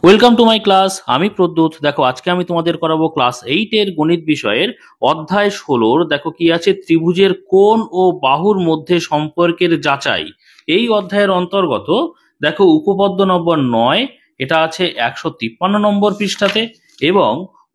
Welcome to my class. আমি প্রদ্যুৎ। দেখো আজকে আমি তোমাদের করাবো ক্লাস 8 এর গণিত বিষয়ের অধ্যায় 16। দেখো কি আছে, ত্রিভুজের কোণ ও বাহুর মধ্যে সম্পর্কের যাচাই। এই অধ্যায়ের অন্তর্গত দেখো উপপাদ্য নম্বর 9, এটা আছে 153 নম্বর পৃষ্ঠাতে, এবং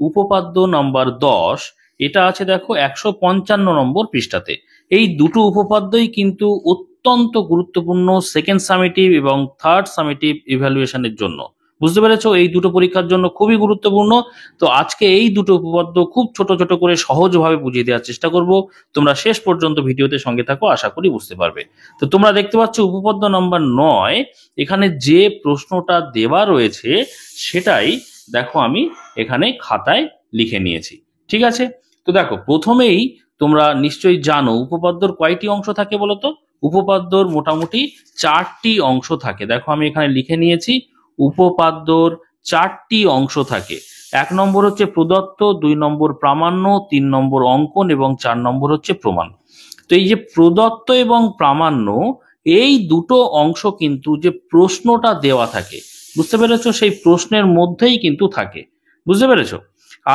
উপপাদ্য নম্বর 10, এটা আছে দেখো 155 নম্বর পৃষ্ঠাতে। এই দুটো উপপাদ্যই কিন্তু অত্যন্ত গুরুত্বপূর্ণ সেকেন্ড সামেটিভ এবং থার্ড সামেটিভ ইভ্যালুয়েশনের জন্য। বুঝতে পেরেছো? এই দুটো পরীক্ষার জন্য খুবই গুরুত্বপূর্ণ। তো আজকে এই দুটো উপপাদ্য খুব ছোট ছোট করে সহজভাবে বুঝিয়ে দেওয়ার চেষ্টা করব। তোমরা শেষ পর্যন্ত ভিডিওতে সঙ্গে থাকো, আশা করি বুঝতে পারবে। তো তোমরা দেখতে পাচ্ছ উপপাদ্য নম্বর 9, এখানে যে প্রশ্নটা দেওয়া রয়েছে সেটাই দেখো আমি এখানে খাতায় লিখে নিয়েছি। ঠিক আছে? তো দেখো প্রথমেই তোমরা নিশ্চয়ই জানো উপপাদ্যর কয়টি অংশ থাকে বলো তো? উপপাদ্যর মোটামুটি 4টি অংশ থাকে। দেখো আমি এখানে লিখে নিয়েছি, উপপাদ্যর 4টি অংশ থাকে। 1 নম্বর হচ্ছে প্রদত্ত, 2 নম্বর প্রামাণ্য, 3 নম্বর অঙ্কন এবং 4 নম্বর হচ্ছে প্রমাণ। তো এই যে প্রদত্ত এবং প্রামাণ্য, এই দুটো অংশ কিন্তু যে প্রশ্নটা দেওয়া থাকে, বুঝতে পেরেছো, সেই প্রশ্নের মধ্যেই কিন্তু থাকে। বুঝতে পেরেছো?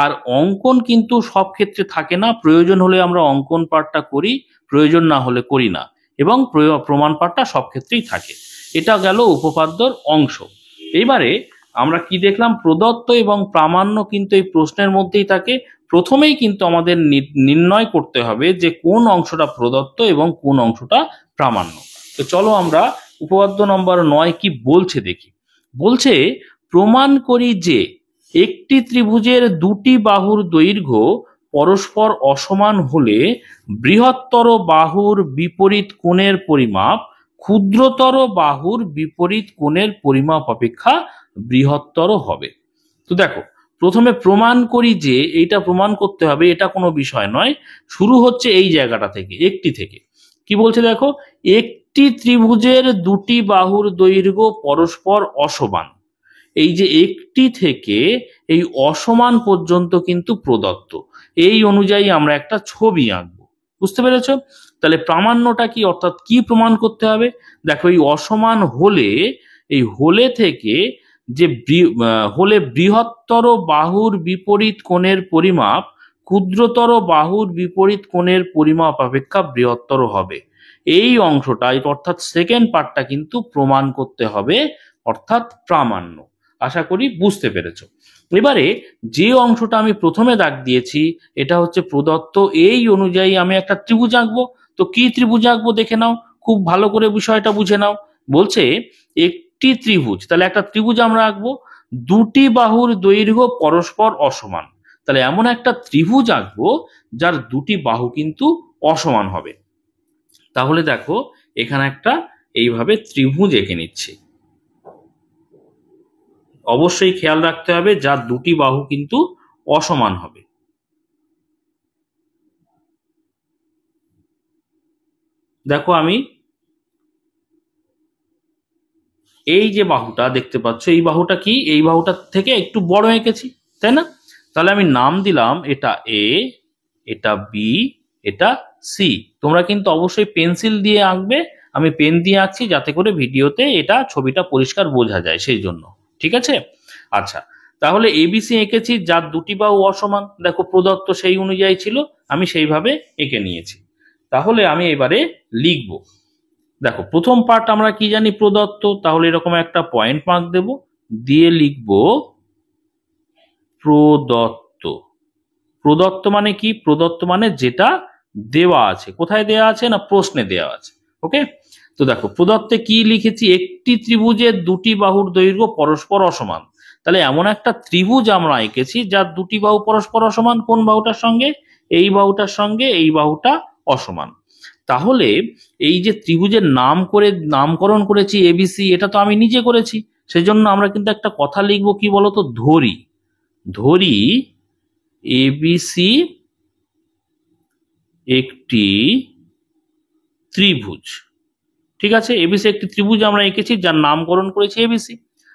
আর অঙ্কন কিন্তু সব ক্ষেত্রে থাকে না, প্রয়োজন হলে আমরা অঙ্কন পার্টটা করি, প্রয়োজন না হলে করি না, এবং প্রমাণ পার্টটা সব ক্ষেত্রেই থাকে। এটা গেল উপপাদ্যর অংশ। এবারে আমরা কি দেখলাম, প্রদত্ত এবং প্রামাণ্য কিন্তু এই প্রশ্নের মধ্যেই থাকে। প্রথমেই কিন্তু আমাদের নির্ণয় করতে হবে যে কোন অংশটা প্রদত্ত এবং কোন অংশটা প্রামাণ্য। তো চলো আমরা উপপাদ্য নম্বর 9 কি বলছে দেখি। বলছে, প্রমাণ করি যে একটি ত্রিভুজের দুটি বাহুর দৈর্ঘ্য পরস্পর অসমান হলে বৃহত্তর বাহুর বিপরীত কোণের পরিমাপ ক্ষুদ্রতর বাহুর বিপরীত কোণের পরিমাপ অপেক্ষা বৃহত্তর হবে। তো দেখো প্রথমে প্রমাণ করি যে, এইটা প্রমাণ করতে হবে, এটা কোনো বিষয় নয়, শুরু হচ্ছে এই জায়গাটা থেকে, একটি থেকে। কি বলছে দেখো, একটি ত্রিভুজের দুটি বাহুর দৈর্ঘ্য পরস্পর অসমান। এই যে একটি থেকে এই অসমান পর্যন্ত কিন্তু প্রদত্ত। এই অনুযায়ী আমরা একটা ছবি আঁকবো। বুঝতে পেরেছো? তাহলে প্রামাণ্যটা কি, অর্থাৎ কি প্রমাণ করতে হবে? দেখো এই অসমান হলে, এই হলে থেকে যে হলে বৃহত্তর বাহুর বিপরীত কোণের পরিমাপ ক্ষুদ্রতর বাহুর বিপরীত কোণের পরিমাপ অপেক্ষা বৃহত্তর হবে। এই অংশটা, অর্থাৎ সেকেন্ড পার্টটা কিন্তু প্রমাণ করতে হবে, অর্থাৎ প্রামাণ্য। আশা করি বুঝতে পেরেছো। এবারে যে অংশটা আমি প্রথমে দাগ দিয়েছি, এটা হচ্ছে প্রদত্ত। এই অনুযায়ী আমি একটা ত্রিভুজ আঁকবো। তো কি ত্রিভুজ আঁকবো দেখে নাও, খুব ভালো করে বিষয়টা বুঝে নাও। বলছে একটি ত্রিভুজ, তাহলে একটা ত্রিভুজ আমরা আঁকবো, দুটি বাহুর দৈর্ঘ্য পরস্পর অসমান। তাহলে এমন একটা ত্রিভুজ আঁকবো যার দুটি বাহু কিন্তু অসমান হবে। তাহলে দেখো এখানে একটা এইভাবে ত্রিভুজ এঁকে নিচ্ছি। অবশ্যই খেয়াল রাখতে হবে যার দুটি বাহু কিন্তু অসমান হবে। দেখো আমি এই যে বাহুটা দেখতে পাচ্ছ, এই বাহুটা কি, এই বাহুটা থেকে একটু বড় এঁকেছি, তাই না? তাহলে আমি নাম দিলাম এটা এ, এটা বি, এটা সি। তোমরা কিন্তু অবশ্যই পেন্সিল দিয়ে আঁকবে, আমি পেন দিয়ে আঁকছি যাতে করে ভিডিওতে এটা ছবিটা পরিষ্কার বোঝা যায়, সেই জন্য। ঠিক আছে? আচ্ছা, তাহলে এবিসি এঁকেছি যার দুটি বাহু অসমান। দেখো প্রদত্ত সেই অনুযায়ী ছিল, আমি সেইভাবে এঁকে নিয়েছি। তাহলে আমি এবারে লিখব। দেখো প্রথম পার্ট আমরা কি জানি, প্রদত্ত। তাহলে এরকম একটা পয়েন্ট মার্ক দেব, দিয়ে লিখব প্রদত্ত। প্রদত্ত মানে কি? প্রদত্ত মানে যেটা দেওয়া আছে। কোথায় দেওয়া আছে না, প্রশ্নে দেওয়া আছে। ওকে, তো দেখো প্রদত্তে কি লিখেছি, একটি ত্রিভুজের দুটি বাহুর দৈর্ঘ্য পরস্পর অসমান। তাহলে এমন একটা ত্রিভুজ আমরা এঁকেছি যার দুটি বাহু পরস্পর অসমান। কোন বাহুটার সঙ্গে? এই বাহুটার সঙ্গে এই বাহুটা অসমান। তাহলে এই যে ত্রিভুজের নামকরণ করেছি এবিসি, এটা তো আমি নিজে করেছি। সেজন্য আমরা কিন্তু একটা কথা লিখবো, কি বলতো, ধরি। ধরি এবিসি একটি ত্রিভুজ। ঠিক আছে? এবিসি একটি ত্রিভুজ আমরা এঁকেছি যার নামকরণ করেছি এবিসি।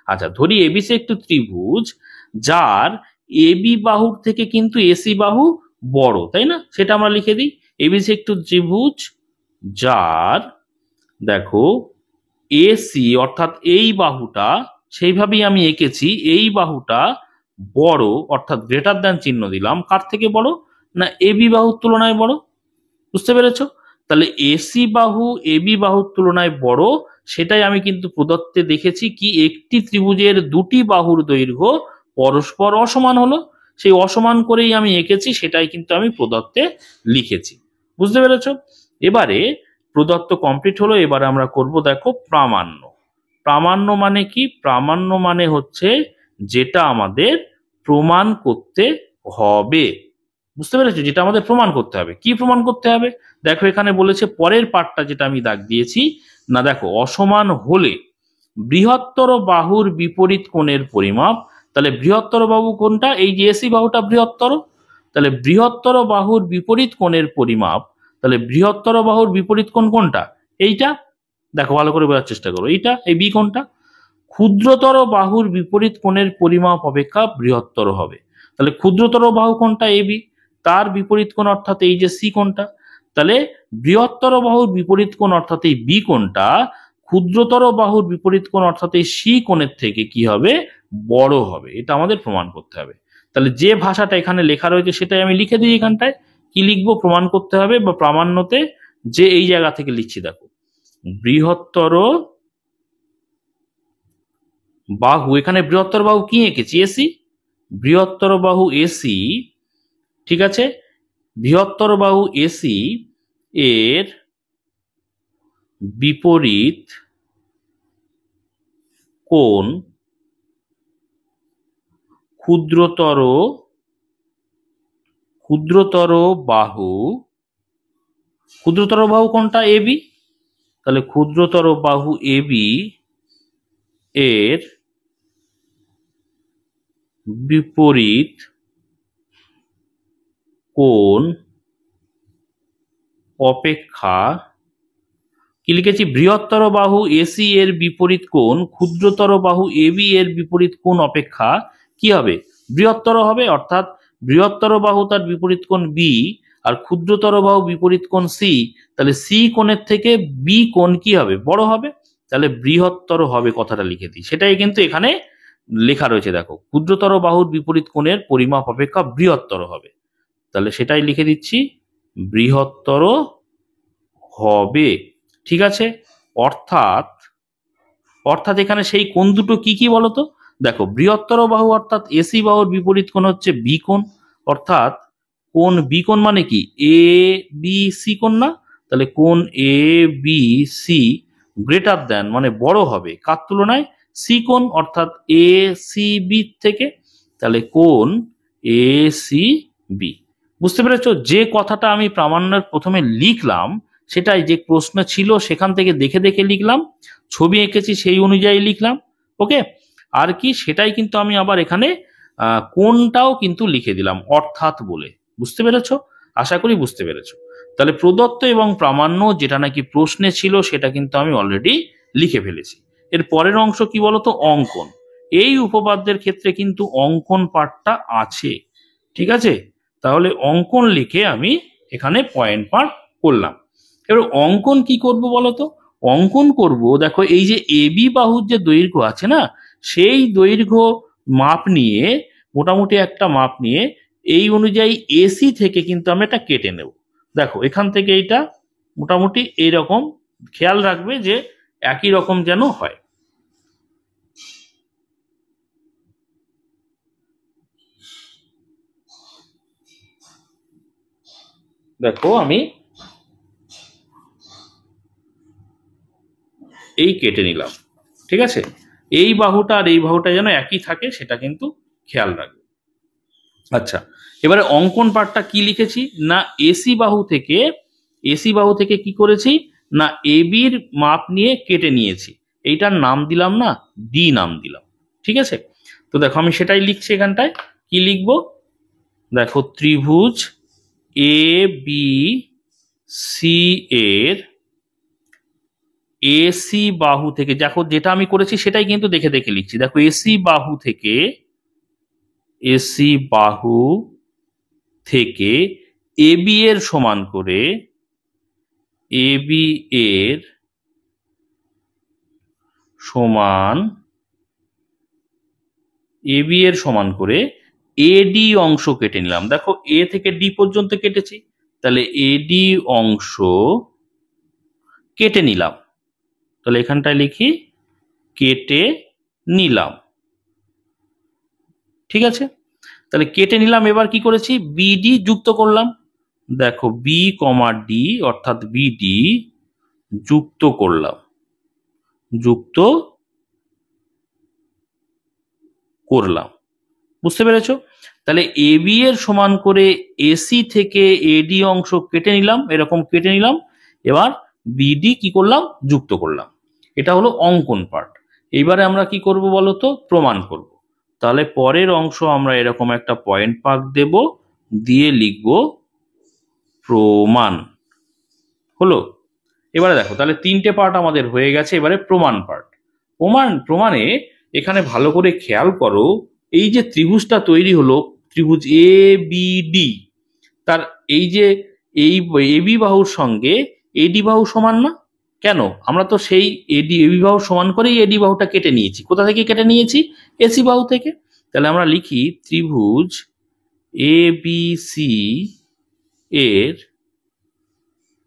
আচ্ছা, ধরি এবিসি একটি ত্রিভুজ যার এবি বাহুর থেকে কিন্তু এসি বাহু বড়, তাই না? সেটা আমরা লিখে দিই। এবিসি একটি ত্রিভুজ যার, দেখো, এসি অর্থাৎ এই বাহুটা সেইভাবেই আমি এঁকেছি। এই বাহুটা বড়, অর্থাৎ গ্রেটার দ্যান চিহ্ন দিলাম। কার থেকে বড়? না এবি বাহুর তুলনায় বড়। বুঝতে পেরেছো? তাহলে এসি বাহু এবি বাহুর তুলনায় বড়, সেটাই আমি কিন্তু প্রদত্তে দেখেছি কি একটি ত্রিভুজের দুটি বাহুর দৈর্ঘ্য পরস্পর অসমান হলো। সেই অসমান করেই আমি এঁকেছি, সেটাই কিন্তু আমি প্রদত্তে লিখেছি। বুঝতে পেরেছো? এবারে প্রদত্ত কমপ্লিট হলো। এবারে আমরা করব দেখো প্রামাণ্য। প্রামাণ্য মানে কি? প্রামাণ্য মানে হচ্ছে যেটা আমাদের প্রমাণ করতে হবে। বুঝতে পেরেছো? যেটা আমাদের প্রমাণ করতে হবে। কি প্রমাণ করতে হবে? দেখো এখানে বলেছে পরের পার্টটা, যেটা আমি দাগ দিয়েছি না, দেখো অসমান হলে বৃহত্তর বাহুর বিপরীত কোণের পরিমাপ। তাহলে বৃহত্তর বাহু কোনটা? এই যে এসি বাহুটা বৃহত্তর। তাহলে বৃহত্তর বাহুর বিপরীত কোণের পরিমাপ। তাহলে বৃহত্তর বাহুর বিপরীত কোণ কোনটা? এইটা। দেখো ভালো করে বোঝার চেষ্টা করো। এইটা, এই বি কোণটা। ক্ষুদ্রতর বাহুর বিপরীত কোণের পরিমাপ অপেক্ষা বৃহত্তর হবে। তাহলে ক্ষুদ্রতর বাহু কোনটা? এবি। তার বিপরীত কোণ অর্থাৎ এই যে সি কোণটা। তাহলে বৃহত্তর বাহুর বিপরীত কোণ অর্থাৎ এই বি কোণটা ক্ষুদ্রতর বাহুর বিপরীত কোণ অর্থাৎ এই সি কোণের থেকে কি হবে? বড় হবে। এটা আমাদের প্রমাণ করতে হবে। তাহলে যে ভাষাটা এখানে লেখা রয়েছে সেটাই আমি লিখে দিই এখানটায়। কি লিখবো? প্রমাণ করতে হবে বা প্রামাণ্যতে যে এই জায়গা থেকে লিখছি দেখো, বৃহত্তর বাহু, এখানে বৃহত্তর বাহু কি এঁকেছি? এসি। বৃহত্তর বাহু এসি, ঠিক আছে। বৃহত্তর বাহু এসি এর বিপরীত কোণ ক্ষুদ্রতর বাহু, ক্ষুদ্রতর বাহু কোনটা? এবি। তাহলে ক্ষুদ্রতর বাহু এবি এর বিপরীত কোণ অপেক্ষা, কি লিখেছি? বৃহত্তর বাহু এসি এর বিপরীত কোণ ক্ষুদ্রতর বাহু এবি এর বিপরীত কোণ অপেক্ষা কি হবে? বৃহত্তর হবে। অর্থাৎ বৃহত্তর বাহু তার বিপরীত কোণ বি, আর ক্ষুদ্রতর বাহু বিপরীত কোণ সি। তাহলে সি কোণের থেকে বি কোণ কি হবে? বড় হবে। তাহলে বৃহত্তর হবে, কথাটা লিখে দিই। সেটাই কিন্তু এখানে লেখা রয়েছে। দেখো, ক্ষুদ্রতর বাহুর বিপরীত কোণের পরিমাপ অপেক্ষা বৃহত্তর হবে। তাহলে সেটাই লিখে দিচ্ছি, বৃহত্তর হবে। ঠিক আছে। অর্থাৎ অর্থাৎ এখানে সেই কোণ দুটো কি কি বলতো? দেখো, বৃহত্তর বাহু অর্থাৎ এসি বাহুর বিপরীত কোণ হচ্ছে বি কোণ। অর্থাৎ কোণ বি কোণ মানে কি? এ বি সি কোণ না? তাহলে কোণ A B C greater than মানে বড় হবে কার তুলনায়? সি কোণ, অর্থাৎ এ সি বি থেকে। তাহলে কোণ এ সি বি। বুঝতে পেরেছো? যে কথাটা আমি প্রামাণ্যের প্রথমে লিখলাম, সেটাই যে প্রশ্ন ছিল সেখান থেকে দেখে দেখে লিখলাম, ছবি এঁকেছি সেই অনুযায়ী লিখলাম। ওকে। আর কি, সেটাই কিন্তু আমি আবার এখানে কোনটাও কিন্তু লিখে দিলাম অর্থাৎ বলে। বুঝতে পেরেছো? আশা করি বুঝতে পেরেছো। তাহলে প্রদত্ত এবং প্রামাণ্য যেটা নাকি প্রশ্নে ছিল সেটা কিন্তু আমি অলরেডি লিখে ফেলেছি। এর পরের অংশ কি বলতো? অঙ্কন। এই উপপাদ্যের ক্ষেত্রে কিন্তু অঙ্কন পার্টটা আছে। ঠিক আছে। তাহলে অঙ্কন লিখে আমি এখানে পয়েন্ট মার্ক করলাম। এবার অঙ্কন কি করব বলতো? অঙ্কন করব, দেখো এই যে এবি বাহুর যে দৈর্ঘ্য আছে না, সেই দৈর্ঘ্য মাপ নিয়ে, মোটামুটি একটা মাপ নিয়ে এই অনুযায়ী এসি থেকে কিন্তু আমি এটা কেটে নেব। দেখো এখান থেকে এইটা মোটামুটি এইরকম, খেয়াল রাখবে যে একই রকম যেন হয়। দেখো আমি এই কেটে নিলাম। ঠিক আছে। এই বাহুটা আর এই বাহুটা যেন একই থাকে সেটা কিন্তু খেয়াল রাখবে। আচ্ছা, এবারে অঙ্কন পার্টটা কি লিখেছি না, এসি বাহু থেকে কি করেছি না, এবির মাপ নিয়ে কেটে নিয়েছি। এইটার নাম দিলাম না, ডি নাম দিলাম। ঠিক আছে। তো দেখো আমি সেটাই লিখছি এখানটায়। কি লিখবো? দেখো, ত্রিভুজ এ বি সি এর এসি বাহু থেকে, দেখো যেটা আমি করেছি সেটাই কিন্তু দেখে দেখে লিখছি। দেখো এসি বাহু থেকে এবি এর সমান করে এবি এর সমান এবি এর সমান করে এডি অংশ কেটে নিলাম। দেখো এ থেকে ডি পর্যন্ত কেটেছি, তাহলে এডি অংশ কেটে নিলাম। তাহলে এখানটায় লিখি কেটে নিলাম। ঠিক আছে, তাহলে কেটে নিলাম। এবার কি করেছি, বিডি যুক্ত করলাম। দেখো বি কমা ডি অর্থাৎ বিডি যুক্ত করলাম, যুক্ত করলাম। বুঝতে পেরেছো? তাহলে এবি এর সমান করে এসি থেকে এডি অংশ কেটে নিলাম, এরকম কেটে নিলাম। এবার বিডি কি করলাম, যুক্ত করলাম। এটা হলো অঙ্কন পার্ট। এইবারে আমরা কি করব বলতো, প্রমাণ করব। তাহলে পরের অংশ আমরা এরকম একটা পয়েন্ট পার্ক দেব, দিয়ে লিখব প্রমাণ। হলো? এবারে দেখো তাহলে তিনটে পার্ট আমাদের হয়ে গেছে। এবারে প্রমাণ পার্ট। প্রমাণে এখানে ভালো করে খেয়াল করো, এই যে ত্রিভুজটা তৈরি হলো, ত্রিভুজ এ বি ডি, তার এই যে এই এবি বাহুর সঙ্গে এডি বাহু সমান না? কেন? আমরা তো সেই এবি বাহু সমান করেই এডি বাহুটা কেটে নিয়েছি। কোথা থেকে কেটে নিয়েছি? এসি বাহু থেকে। তাহলে আমরা লিখি ত্রিভুজ এ বি সি এর,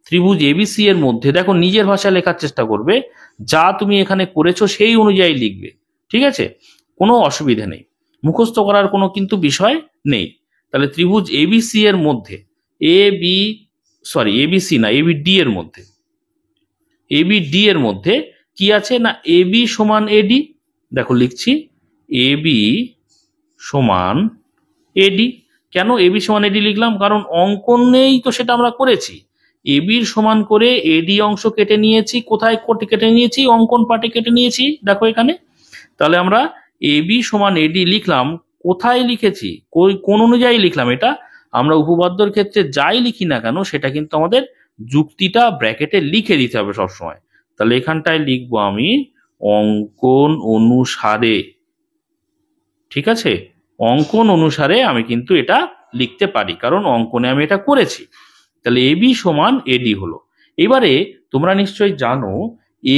ত্রিভুজ এবিসি এর মধ্যে, দেখো নিজের ভাষায় লেখার চেষ্টা করবে, যা তুমি এখানে করেছো সেই অনুযায়ী লিখবে। ঠিক আছে, কোনো অসুবিধা নেই, মুখস্থ করার কোনো কিন্তু বিষয় নেই। তাহলে ত্রিভুজ এবিসি এর মধ্যে এবিসি না, এবি ডি এর মধ্যে, এবি ডি এর মধ্যে কি আছে না, এবি সমান এডি। দেখো লিখছি এবি সমান এডি। কেন এবি সমান এডি লিখলাম? কারণ অঙ্কনেই তো সেটা আমরা করেছি। এবির সমান করে এডি অংশ কেটে নিয়েছি। কোথায় কেটে নিয়েছি? অঙ্কন পার্টে কেটে নিয়েছি, দেখো এখানে। তাহলে আমরা এবি সমান এডি লিখলাম। কোথায় লিখেছি, কোন অনুযায়ী লিখলাম? এটা আমরা উপপাদ্যর ক্ষেত্রে যাই লিখি না কেন, সেটা কিন্তু আমাদের যুক্তিটা ব্র্যাকেটে লিখে দিতে হবে সবসময়। তাহলে এখানটায় লিখবো আমি অঙ্কন অনুসারে। ঠিক আছে, অঙ্কন অনুসারে আমি কিন্তু এটা লিখতে পারি, কারণ অঙ্কনে আমি এটা করেছি। তাহলে এবি সমান এডি হলো। এবারে তোমরা নিশ্চয়ই জানো,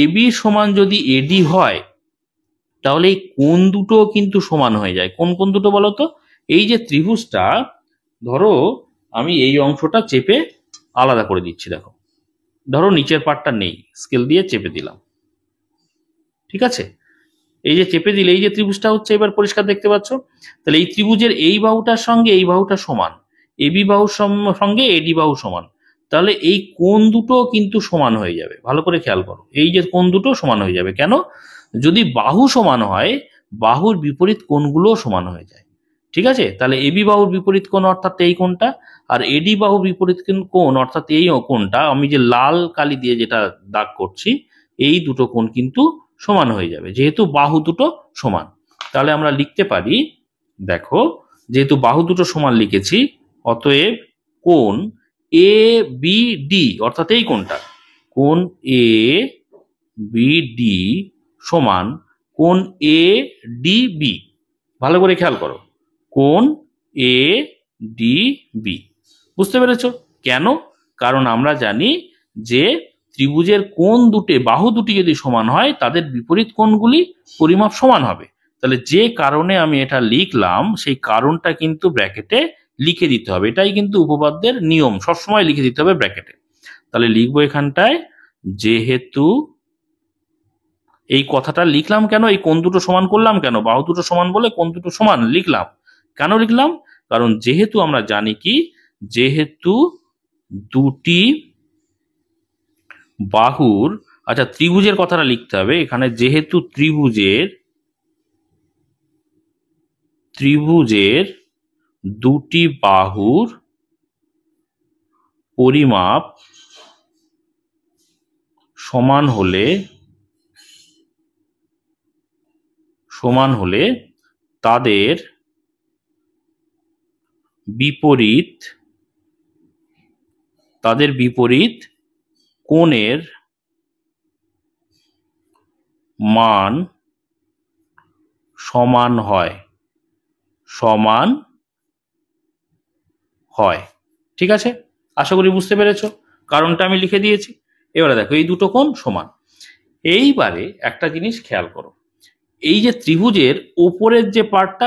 এবি সমান যদি এডি হয়, তাহলে এই কোণ দুটো কিন্তু সমান হয়ে যায়। কোন কোণ দুটো বলো তো? এই যে ত্রিভুজটা, ধরো আমি এই অংশটা চেপে আলাদা করে দিচ্ছি। দেখো, ধরো নিচের পার্টটা নেই, স্কেল দিয়ে চেপে দিলাম। ঠিক আছে, এই যে চেপে দিলে এই যে ত্রিভুজটা হচ্ছে, এবার পরিষ্কার দেখতে পাচ্ছ। তাহলে এই ত্রিভুজের এই বাহুটার সঙ্গে এই বাহুটা সমান, এবি বাহুর সঙ্গে এডি বাহু সমান। তাহলে এই কোণ দুটো কিন্তু সমান হয়ে যাবে। ভালো করে খেয়াল করো, এই যে কোণ দুটো সমান হয়ে যাবে। কেন? যদি বাহু সমান হয়, বাহুর বিপরীত কোণগুলোও সমান হয়ে যায়। ঠিক আছে, তাহলে এবি বাহুর বিপরীত কোণ অর্থাৎ এই কোণটা, আর এডি বাহুর বিপরীত কোণ অর্থাৎ এই কোণটা, আমি যে লাল কালি দিয়ে যেটা দাগ করছি, এই দুটো কোণ কিন্তু সমান হয়ে যাবে, যেহেতু বাহু দুটো সমান। তাহলে আমরা লিখতে পারি, দেখো যেহেতু বাহু দুটো সমান লিখেছি, অতএব কোণ এ বি ডি অর্থাৎ এই কোণটা, কোণ এ বি ডি সমান কোণ এ ডি বি। ভালো করে খেয়াল করো, কোণ এ ডি বি। বুঝতে পেরেছ? কেন? কারণ আমরা জানি যে ত্রিভুজের কোণ দুটি, বাহু দুটি যদি সমান হয়, তাদের বিপরীত কোণগুলি পরিমাপ সমান হবে। তাহলে যে কারণে আমি এটা লিখলাম, সেই কারণটা কিন্তু ব্র্যাকেটে লিখে দিতে হবে। এটাই কিন্তু উপপাদ্যের নিয়ম, সবসময় লিখে দিতে হবে ব্র্যাকেটে। তাহলে লিখবো এখানটায়, যেহেতু, এই কথাটা লিখলাম কেন, এই কোণ দুটো সমান করলাম কেন, বাহু দুটো সমান বলে কোণ দুটো সমান লিখলাম। কেন লিখলাম? কারণ যেহেতু আমরা জানি কি, যেহেতু দুটি বাহুর, আচ্ছা ত্রিভুজের কথাটা লিখতে হবে এখানে, যেহেতু ত্রিভুজের দুটি বাহুর পরিমাপ সমান হলে তাদের বিপরীত কোণের মান সমান হয়। ঠিক আছে, আশা করি বুঝতে পেরেছো, কারণটা আমি লিখে দিয়েছি। এবারে দেখো এই দুটো কোণ সমান। এইবারে একটা জিনিস খেয়াল করো, এই যে ত্রিভুজের ওপরের যে পার্টটা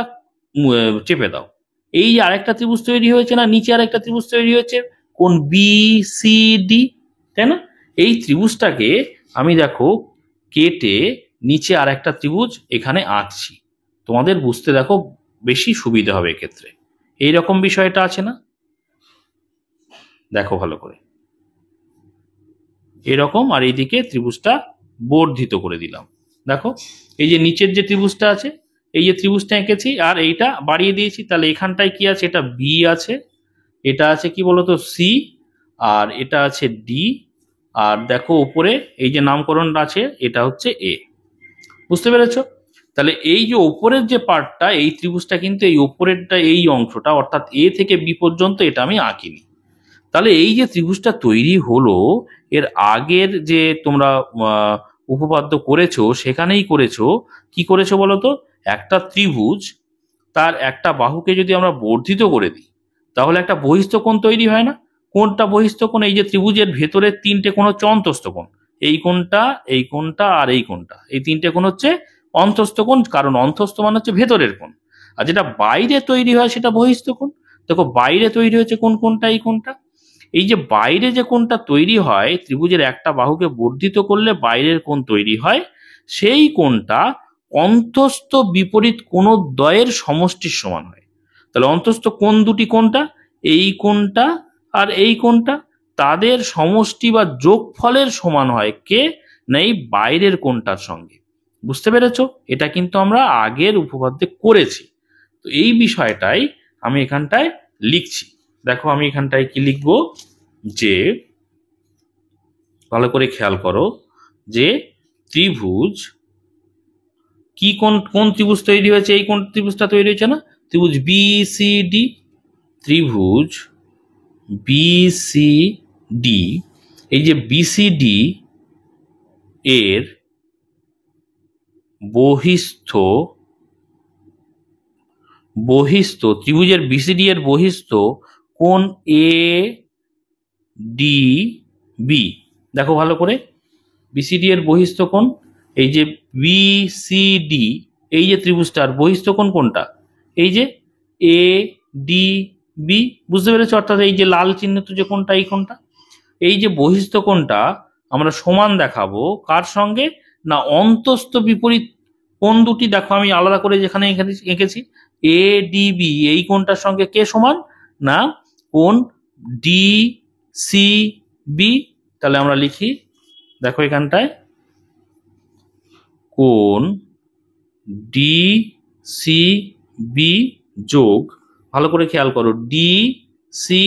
চেপে দাও, এই যে আরেকটা ত্রিভুজ তৈরি হয়েছে না, নিচে আরেকটা ত্রিভুজ তৈরি হয়েছে, কোন বি সি ডি, তাই না? এই ত্রিভুজটাকে আমি দেখো কেটে নিচে আরেকটা ত্রিভুজ এখানে আঁকছি, তোমাদের বুঝতে দেখো বেশি সুবিধা হবে এক্ষেত্রে। এইরকম বিষয়টা আছে না, দেখো ভালো করে এরকম, আর এইদিকে ত্রিভুজটা বর্ধিত করে দিলাম। দেখো এই যে নিচের যে ত্রিভুজটা আছে, এই যে ত্রিভুজটা এঁকেছি আর এইটা বাড়িয়ে দিয়েছি, তাহলে এখানটায় কি আছে, এটা বি আছে, এটা আছে কি বলতো সি, আর এটা আছে ডি, আর দেখো উপরে এই যে নামকরণ আছে এটা হচ্ছে এ। বুঝতে পেরেছো? তাহলে এই যে উপরের যে পার্টটা, এই ত্রিভুজটা কিন্তু এই উপরেরটা এই অংশটা অর্থাৎ এ থেকে বি পর্যন্ত এটা আমি আঁকিনি। তাহলে এই যে ত্রিভুজটা তৈরি হলো, এর আগের যে তোমরা উপপাদ্য করেছো সেখানেই করেছো, কি করেছো বলো তো, একটা ত্রিভুজ তার একটা বাহুকে যদি আমরা বর্ধিত করে দিই তাহলে একটা বহিস্থ কোণ তৈরি হয় না? কোনটা বহিস্থ কোণ? এই যে ত্রিভুজের ভেতরের তিনটে কোণ হচ্ছে অন্তস্থ কোণ, এই কোণটা, এই কোণটা আর এই কোণটা, এই তিনটে কোণ হচ্ছে অন্তস্থ কোণ, কারণ অন্তস্থ মানে হচ্ছে ভেতরের কোণ, আর যেটা বাইরে তৈরি হয় সেটা বহিস্থ কোণ। দেখো বাইরে তৈরি হয়েছে কোন কোণটা, এই কোণটা। এই যে বাইরে যে কোণটা তৈরি হয়, ত্রিভুজের একটা বাহুকে বর্ধিত করলে বাইরের কোণ তৈরি হয়, সেই কোণটা অন্তস্থ বিপরীত কোণদ্বয়ের সমষ্টির সমান হয়। তাহলে অন্তস্থ কোণ দুটি কোনটা, এই কোণটা আর এই কোণটা, তাদের সমষ্টি বা যোগফলের সমান হয় কে, না এই বাইরের কোণটার সঙ্গে। বুঝতে পেরেছো? এটা কিন্তু আমরা আগের উপপাদ্যে করেছি। তো এই বিষয়টাই আমি এখানটায় লিখছি। দেখো আমি এখানটায় কি লিখবো, যে ভালো করে খেয়াল করো, যে ত্রিভুজ কি কোন কোন ত্রিভুজ তৈরি হয়েছে, এই কোন ত্রিভুজটা তৈরি হয়েছে না, ত্রিভুজ বি সি ডি, ত্রিভুজ বি সি ডি, এই যে বিসিডি এর বহিস্থ বহিস্থ ত্রিভুজের বিসিডি এর বহিস্থ কোণ এ ডি বি। দেখো ভালো করে, বিসিডি এর বহিস্থ কোণ, এই যে বিসিডি, এই যে ত্রিভুজটার বহিস্থ কোণ কোনটা, এই যে এ ডি বি। বুঝতে পেরেছো? অর্থাৎ এই যে লাল চিহ্নিত যে কোণটা, এই কোণটা, এই যে বহিস্থ কোণটা আমরা সমান দেখাবো কার সঙ্গে, না অন্তস্থ বিপরীত কোণ দুটি। দেখো আমি আলাদা করে যেখানে এঁকেছি এ ডি বি, এই কোণটার সঙ্গে কে সমান, না কোণ ডি সি বি। তাহলে আমরা লিখি, দেখো এখানটায় কোণ ডি সি বি যোগ, ভালো করে খেয়াল করো, ডি সি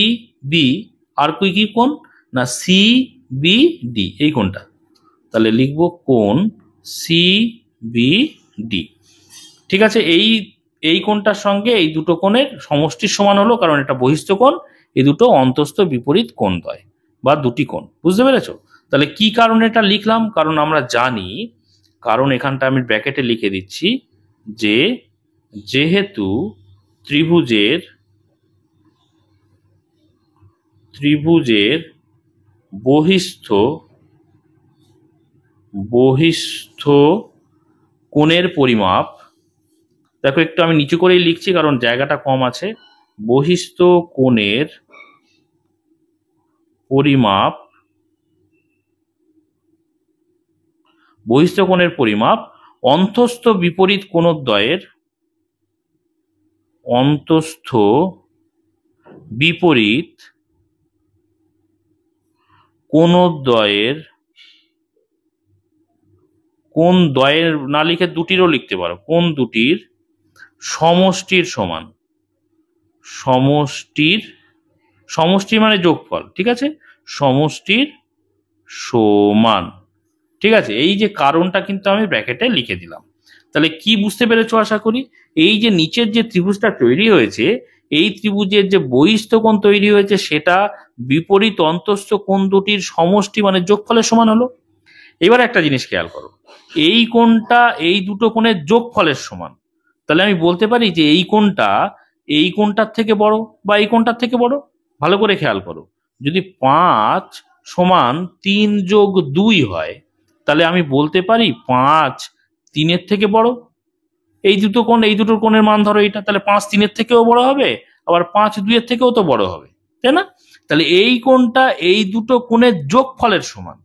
বি আর কি কি কোণ, না সি বি ডি, এই কোণটা। তাহলে লিখবো কোণ সি বি ডি। ঠিক আছে, এই এই কোণটার সঙ্গে এই দুটো কোণের সমষ্টির সমান হলো, কারণ এটা বহিস্থ কোণ, এই দুটো অন্তস্থ বিপরীত কোণদ্বয় বা দুটি কোণ। বুঝতে পেরেছো? তাহলে কি কারণে এটা লিখলাম, কারণ আমরা জানি, কারণ এখানটা আমি ব্র্যাকেটে লিখে দিচ্ছি, যে যেহেতু ত্রিভুজের ত্রিভুজের বহিস্থ বহিস্থ কোণের পরিমাপ, দেখো একটু আমি নিচু করেই লিখছি কারণ জায়গাটা কম আছে, বহিস্থ কোণের পরিমাপ, বহিস্থ কোণের পরিমাপ অন্তস্থ বিপরীত কোণদ্বয়ের, অন্তস্থ বিপরীত কোণদ্বয়ের, কোণ দ্বয়ের না লিখে দুটিরও লিখতে পারো, কোণ দুটির সমষ্টির সমান, সমষ্টির, সমষ্টি মানে যোগফল, ঠিক আছে, সমষ্টির সমান। ঠিক আছে, এই যে কারণটা কিন্তু আমি ব্র্যাকেটে লিখে দিলাম। তাহলে কি বুঝতে পেরেছো আশা করি, এই যে নিচের যে ত্রিভুজটা তৈরি হয়েছে, এই ত্রিভুজের যে বহিস্থ কোণ তৈরি হয়েছে সেটা বিপরীত অন্তস্থ কোণ দুটির সমষ্টি মানে যোগফলের সমান হলো। এবার একটা জিনিস খেয়াল করো, এই কোণটা এই দুটো কোণের যোগফলের সমান, তাহলে আমি বলতে পারি যে এই কোণটা এই কোণটার থেকে বড় বা এই কোণটার থেকে বড়। ভালো করে খেয়াল করো, যদি 5 সমান 3 যোগ 2 হয়, তাহলে আমি বলতে পারি 5 3-এর থেকে বড়। এই দুটোর কোণের মান ধরো এইটা, তাহলে 5 3-এর থেকেও বড় হবে, আবার 5 2-এর থেকেও তো বড় হবে, তাই না? তাহলে এই কোণটা এই দুটো কোণের যোগফলের সমান।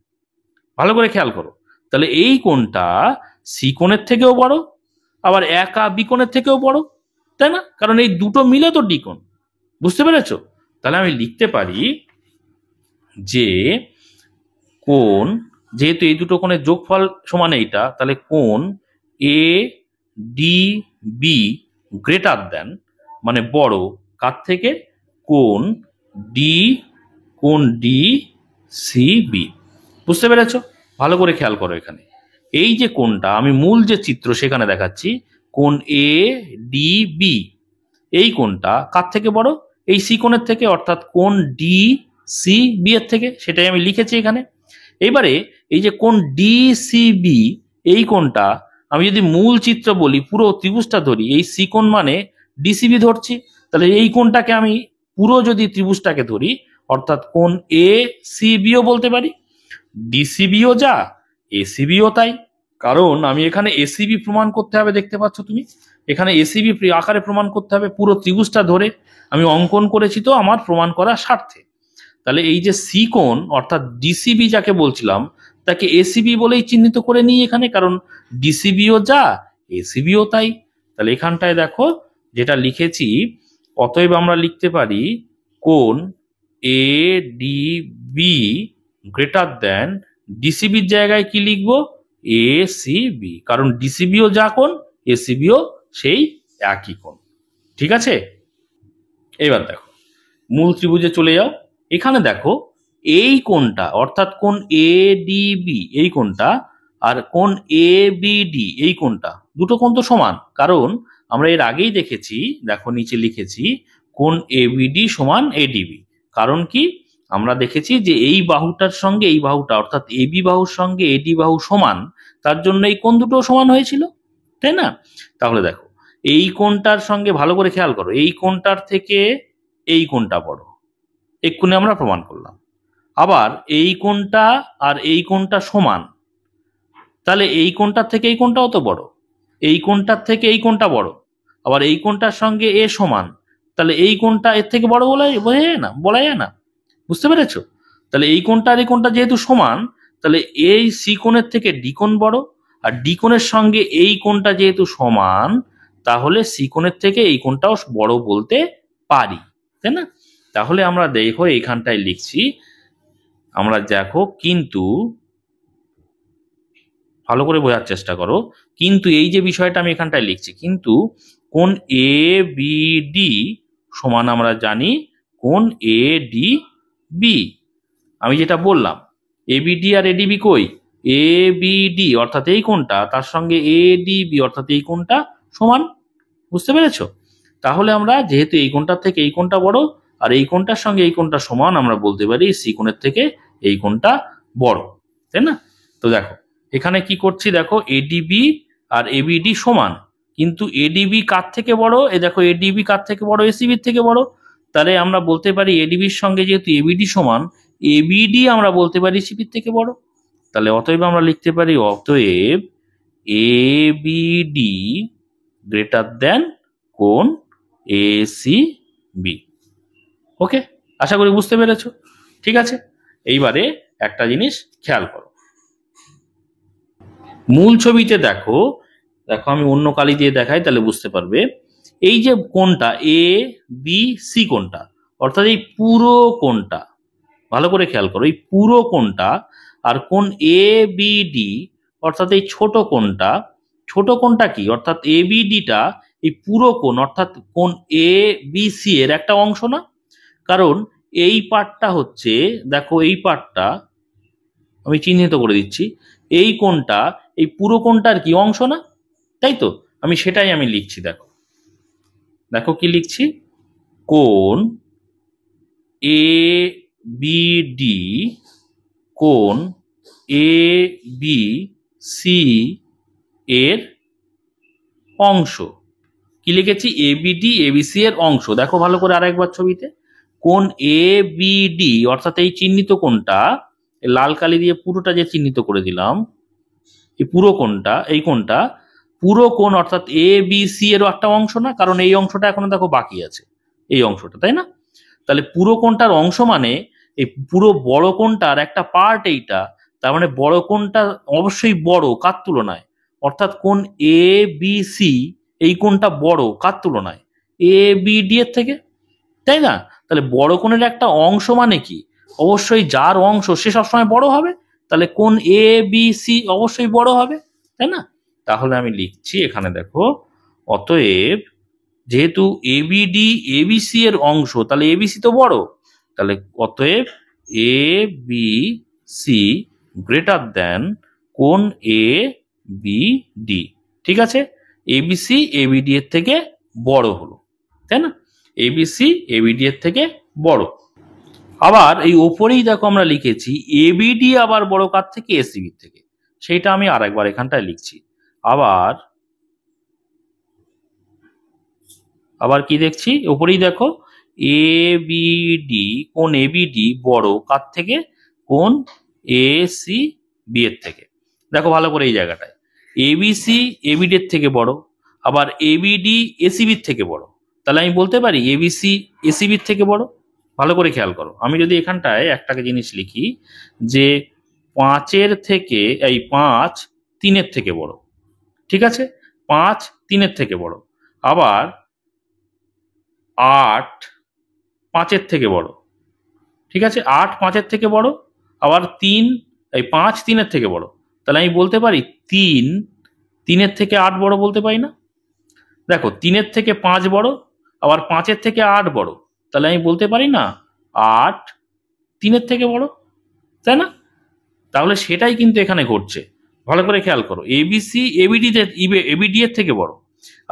ভালো করে খেয়াল করো, তাহলে এই কোণটা সি কোণের থেকেও বড়, আবার একা বি কোণের থেকেও বড়, তাই না? কারণ এই দুটো মিলে তো ডি কোণ। বুঝতে পেরেছো? তাহলে আমি লিখতে পারি যে কোণ, যেহেতু এই দুটো কোণের যোগফল সমান এইটা, তাহলে কোণ A D B greater than, মানে বড় কার থেকে? কোণ ডি সি বি। বুঝতে পেরেছো? ভালো করে খেয়াল করো, এখানে এই যে কোণটা আমি মূল যে চিত্র সেখানে দেখাচ্ছি, কোণ এ ডি বি, এই কোণটা কার থেকে বড়? এই সি কোণের থেকে, অর্থাৎ কোণ ডি সি বি এর থেকে, সেটাই আমি লিখেছি এখানে। এবারে এই যে কোণ ডি সি বি, এই কোণটা আমি যদি মূল চিত্র বলি, পুরো ত্রিভুজটা ধরি, এই সি কোণ মানে ডিসিবি ধরছি, তাহলে এই কোণটাকে আমি পুরো যদি ত্রিভুজটাকে ধরি, অর্থাৎ কোণ এ সি বিও বলতে পারি, ডিসিবিও যা এসিবিও তাই। কারণ আমি এখানে এসিবি প্রমাণ করতে হবে, দেখতে পাচ্ছ তুমি, এখানে এসিবি আকারে প্রমাণ করতে হবে পুরো ত্রিভুজটা ধরে, আমি অঙ্কন করেছি তো আমার প্রমাণ করার স্বার্থে। তাহলে এই যে সি কোণ অর্থাৎ ডিসিবি যাকে বলছিলাম, তাকে এসিবি বলেই চিহ্নিত করে নিই এখানে, কারণ ডিসিবিও যা এসিবিও তাই। তাহলে এখানটায় দেখো যেটা লিখেছি, অতএব আমরা লিখতে পারি কোণ A D B greater than, ডিসিবির জায়গায় কি লিখবো? এ সি বি, কারণ ডিসিবিও যা কোণ এসিবিও সেই একই কোণ। ঠিক আছে? এবার দেখো মূল ত্রিভুজে চলে যাও, এখানে দেখো এই কোণটা অর্থাৎ কোণ এ ডি বি এই কোণটা আর কোণ এ বি ডি এই কোণটা, দুটো কোণ তো সমান, কারণ আমরা এর আগেই দেখেছি, দেখো নিচে লিখেছি কোণ এ বি ডি সমান এডিবি। কারণ কি? আমরা দেখেছি যে এই বাহুটার সঙ্গে এই বাহুটা অর্থাৎ এবি বাহুর সঙ্গে এডি বাহু সমান, তার জন্য এই কোণ দুটো সমান হয়েছিল, তাই না? তাহলে দেখো এই কোণটার সঙ্গে ভালো করে খেয়াল করো, এই কোণটার থেকে এই কোণটা বড়, এক্ষুনি আমরা প্রমাণ করলাম। আবার এই কোণটা আর এই কোণটা সমান, তাহলে এই কোণটার থেকে এই কোণটাও তো বড়, এই কোণটার থেকে এই কোণটা বড়, আবার এই কোণটার সঙ্গে এ সমান, তাহলে এই কোণটা এর থেকে বড় বোঝা যায় না, বলা যায় না। বুঝতে পেরেছো? তাহলে এই কোণটা আর এই কোণটা যেহেতু সমান, তাহলে এই সি কোণের থেকে ডি কোণ বড়, আর ডি কোণের সঙ্গে এই কোণটা যেহেতু সমান, তাহলে সি কোণের থেকে এই কোণটাও বড় বলতে পারি, তাই না? তাহলে আমরা দেখো এইখানটায় লিখছি, আমরা দেখো কিন্তু ভালো করে বোঝার চেষ্টা করো, কিন্তু এই যে বিষয়টা আমি এখানটায় লিখছি, কিন্তু কোণ এ বি ডি সমান আমরা জানি কোণ এ ডি বি। আমি যেটা বললাম এবিডি আর এডিবি কই? এ বি ডি অর্থাৎ এই কোণটা তার সঙ্গে এডিবি অর্থাৎ এই কোণটা সমান। বুঝতে পেরেছো? তাহলে আমরা যেহেতু এই কোণটার থেকে এই কোণটা বড় আর এই কোণটার সঙ্গে এই কোণটা সমান, আমরা বলতে পারি সি কোণের থেকে এই কোণটা বড়, তাই না? তো দেখো এখানে কি করছি, দেখো এডিবি আর এবিডি সমান, কিন্তু এডিবি কার থেকে বড়? এ দেখো এডিবি কার থেকে বড়? এসিবির থেকে বড়। তাহলে আমরা বলতে পারি এডিবির সঙ্গে যেহেতু এবিডি সমান, এবিডি আমরা বলতে পারি সিবির থেকে বড়। তাহলে অতএব আমরা লিখতে পারি অতএব এবিডি গ্রেটার দেন কোণ এসিবি। ওকে, আশা করি বুঝতে পেরেছো। ঠিক আছে, এইবারে একটা জিনিস খেয়াল করো, মূল ছবিতে দেখো, দেখো আমি অন্য কালি দিয়ে দেখাই তাহলে বুঝতে পারবে। এই যে কোণটা এ বি সি কোণটা অর্থাৎ এই পুরো কোণটা, ভালো করে খেয়াল করো, এই পুরো কোণটা আর কোণ এ বি ডি অর্থাৎ এই ছোট কোণটা, ছোট কোণটা কি? অর্থাৎ এ বি ডিটা এই পুরো কোণ অর্থাৎ কোণ এ বি সি এর একটা অংশ না? কারণ এই পার্টটা হচ্ছে, দেখো এই পার্টটা আমি চিহ্নিত করে দিচ্ছি, এই কোণটা এই পুরো কোণটার কি অংশ না? তাই তো, আমি সেটাই আমি লিখছি। দেখো দেখো কি লিখছি, কোণ এ বি ডি কোণ এ বি সি এর অংশ। কি লিখেছি? এবিডি এবিসি এর অংশ। দেখো ভালো করে আরেকবার ছবিতে, কোণ এ বি ডি অর্থাৎ এই চিহ্নিত কোণটা, লাল কালি দিয়ে পুরোটা যে চিহ্নিত করে দিলাম, এই পুরো কোণটা, এই কোণটা পুরো কোণ অর্থাৎ এ বি সি এরও একটা অংশ না, কারণ এই অংশটা এখনো দেখো বাকি আছে, এই অংশটা, তাই না? তাহলে পুরো কোণটার অংশ মানে এই পুরো বড় কোণটার একটা পার্ট এইটা, তার মানে বড় কোণটা অবশ্যই বড় কার তুলনায়, অর্থাৎ কোণ এ বি সি এই কোণটা বড় কার তুলনায়, এ বি ডি এর থেকে, তাই না? তাহলে বড় কোণের একটা অংশ মানে কি, অবশ্যই যার অংশ সে সবসময় বড় হবে, তাহলে কোণ এ বি সি অবশ্যই বড় হবে, তাই না? তাহলে আমি লিখছি এখানে দেখো, অতএব যেহেতু এবিডি এবিসি এর অংশ, তাহলে এবিসি তো বড়, তাহলে অতএব A B C greater than কোণ এ বি ডি। ঠিক আছে, এবিসি এবিডি এর থেকে বড় হলো, তাই না? এবিসি এবিডি এর থেকে বড়। আবার এই ওপরেই দেখো আমরা লিখেছি এবিডি আবার বড় কার থেকে, এসিবি থেকে, সেইটা আমি আরেকবার এখানটায় লিখছি। আবার আবার কি দেখছি, ওপরেই দেখো এবিডি, কোণ এবিডি বড় কার থেকে, কোণ এসি বি এর থেকে। দেখো ভালো করে এই জায়গাটায় এবিসি এবিডি এর থেকে বড়, আবার এবিডি এসিবির থেকে বড়, তাহলে আমি বলতে পারি এবিসি এসিবির থেকে বড়। ভালো করে খেয়াল করো, আমি যদি এখানটায় একটা জিনিস লিখি যে 5-এর থেকে, এই 5 3-এর থেকে বড়, ঠিক আছে, 5 3-এর থেকে বড়, আবার 8 5-এর থেকে বড়, ঠিক আছে, 8 5-এর থেকে বড়, আবার 5 3-এর থেকে বড়, তাহলে আমি বলতে পারি 3 3-এর থেকে 8 বড় বলতে পারি না? দেখো 3-এর থেকে 5 বড়, আবার 5-এর থেকে 8 বড়, তাহলে আমি বলতে পারি না 8 3-এর থেকে বড়, তাই না? তাহলে সেটাই কিন্তু এখানে ঘটছে, ভালো করে খেয়াল করো, এবিসি এবিডি এর থেকে বড়,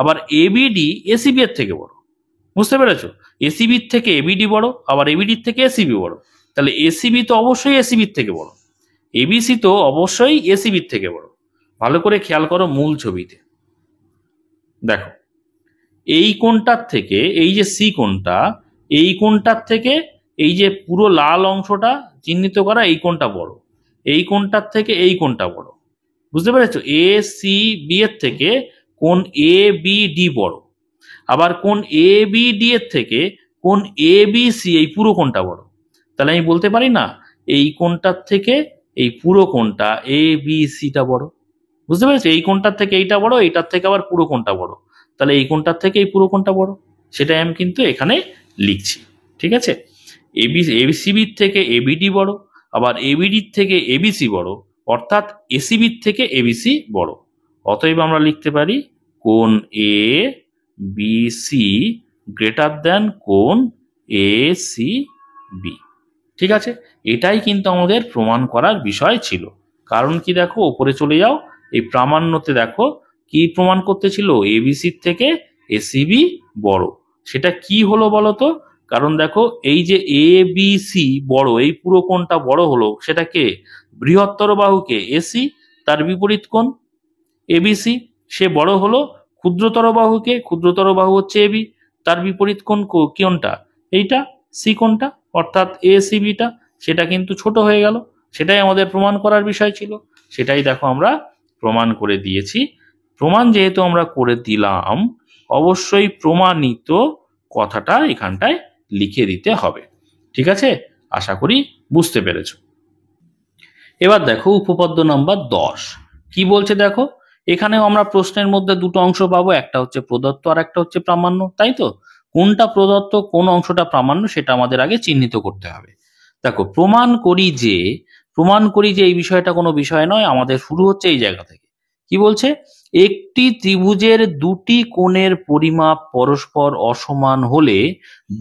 আবার এবিডি এসিবি এর থেকে বড়, বুঝতে পেরেছো? এসিবির থেকে এবিডি বড়, আবার এবিডির থেকে এসিবি বড়, তাহলে এসিবি তো অবশ্যই এসিবির থেকে বড়, এবিসি তো অবশ্যই এসিবির থেকে বড়। ভালো করে খেয়াল করো মূল ছবিতে, দেখো এই কোণটার থেকে, এই যে সি কোণটা, এই কোণটার থেকে এই যে পুরো লাল অংশটা চিহ্নিত করা এই কোণটা বড়, এই কোণটার থেকে এই কোণটা বড়, বুঝতে পেরেছো? এ সি বি এর থেকে কোণ এ বি ডি বড়, আবার কোণ এ বি ডি এর থেকে কোণ এ বি সি এই পুরো কোণটা বড়, তাহলে আমি বলতে পারি না এই কোণটার থেকে এই পুরো কোণটা এ বি সিটা বড়, বুঝতে পেরেছো? এই কোণটার থেকে এইটা বড়, এইটার থেকে আবার পুরো কোণটা বড়, তাহলে এই কোণটার থেকে এই পুরো কোণটা বড়, সেটাই আমি কিন্তু এখানে লিখছি। ঠিক আছে, এসিবির থেকে এবিডি বড়, আবার এবিডির থেকে এবিসি বড়, অর্থাৎ এসিবির থেকে এবিসি বড়। অতএব আমরা লিখতে পারি কোণ A B C greater than কোণ এ সি বি। ঠিক আছে, এটাই কিন্তু আমাদের প্রমাণ করার বিষয় ছিল। কারণ কি দেখো, ওপরে চলে যাও, এই প্রামাণ্যতে দেখো কি প্রমাণ করতে ছিল, এবিসির থেকে এসিবি বড়। সেটা কি হলো বলো তো? কারণ দেখো এই যে এ বি সি বড়, এই পুরো কোণটা বড় হলো, সেটা কে? বৃহত্তর বাহুকে এসি, তার বিপরীত কোণ এবিসি, সে বড় হলো। ক্ষুদ্রতর বাহুকে, ক্ষুদ্রতর বাহু হচ্ছে এবি, তার বিপরীত কোণ কোনটা? এইটা সি কোণটা, অর্থাৎ এ সিবিটা, সেটা কিন্তু ছোট হয়ে গেল। সেটাই আমাদের প্রমাণ করার বিষয় ছিল, সেটাই দেখো আমরা প্রমাণ করে দিয়েছি। প্রমাণ যেহেতু আমরা করে দিলাম, অবশ্যই প্রমাণিত কথাটা এখানটায় লিখে দিতে হবে। ঠিক আছে, আশা করি বুঝতে পেরেছো। এবার দেখো উপপাদ্য নাম্বার 10 কি বলছে দেখো, এখানেও আমরা প্রশ্নের মধ্যে দুটো অংশ পাবো, একটা হচ্ছে প্রদত্ত আর একটা হচ্ছে প্রামাণ্য, তাই তো? কোনটা প্রদত্ত, কোন অংশটা প্রামাণ্য, সেটা আমাদের আগে চিহ্নিত করতে হবে। দেখো প্রমাণ করি যে এই বিষয়টা কোনো বিষয় নয়, আমাদের শুরু হচ্ছে এই জায়গা থেকে। কি বলছে? একটি ত্রিভুজের দুটি কোণের পরিমাপ পরস্পর অসমান হলে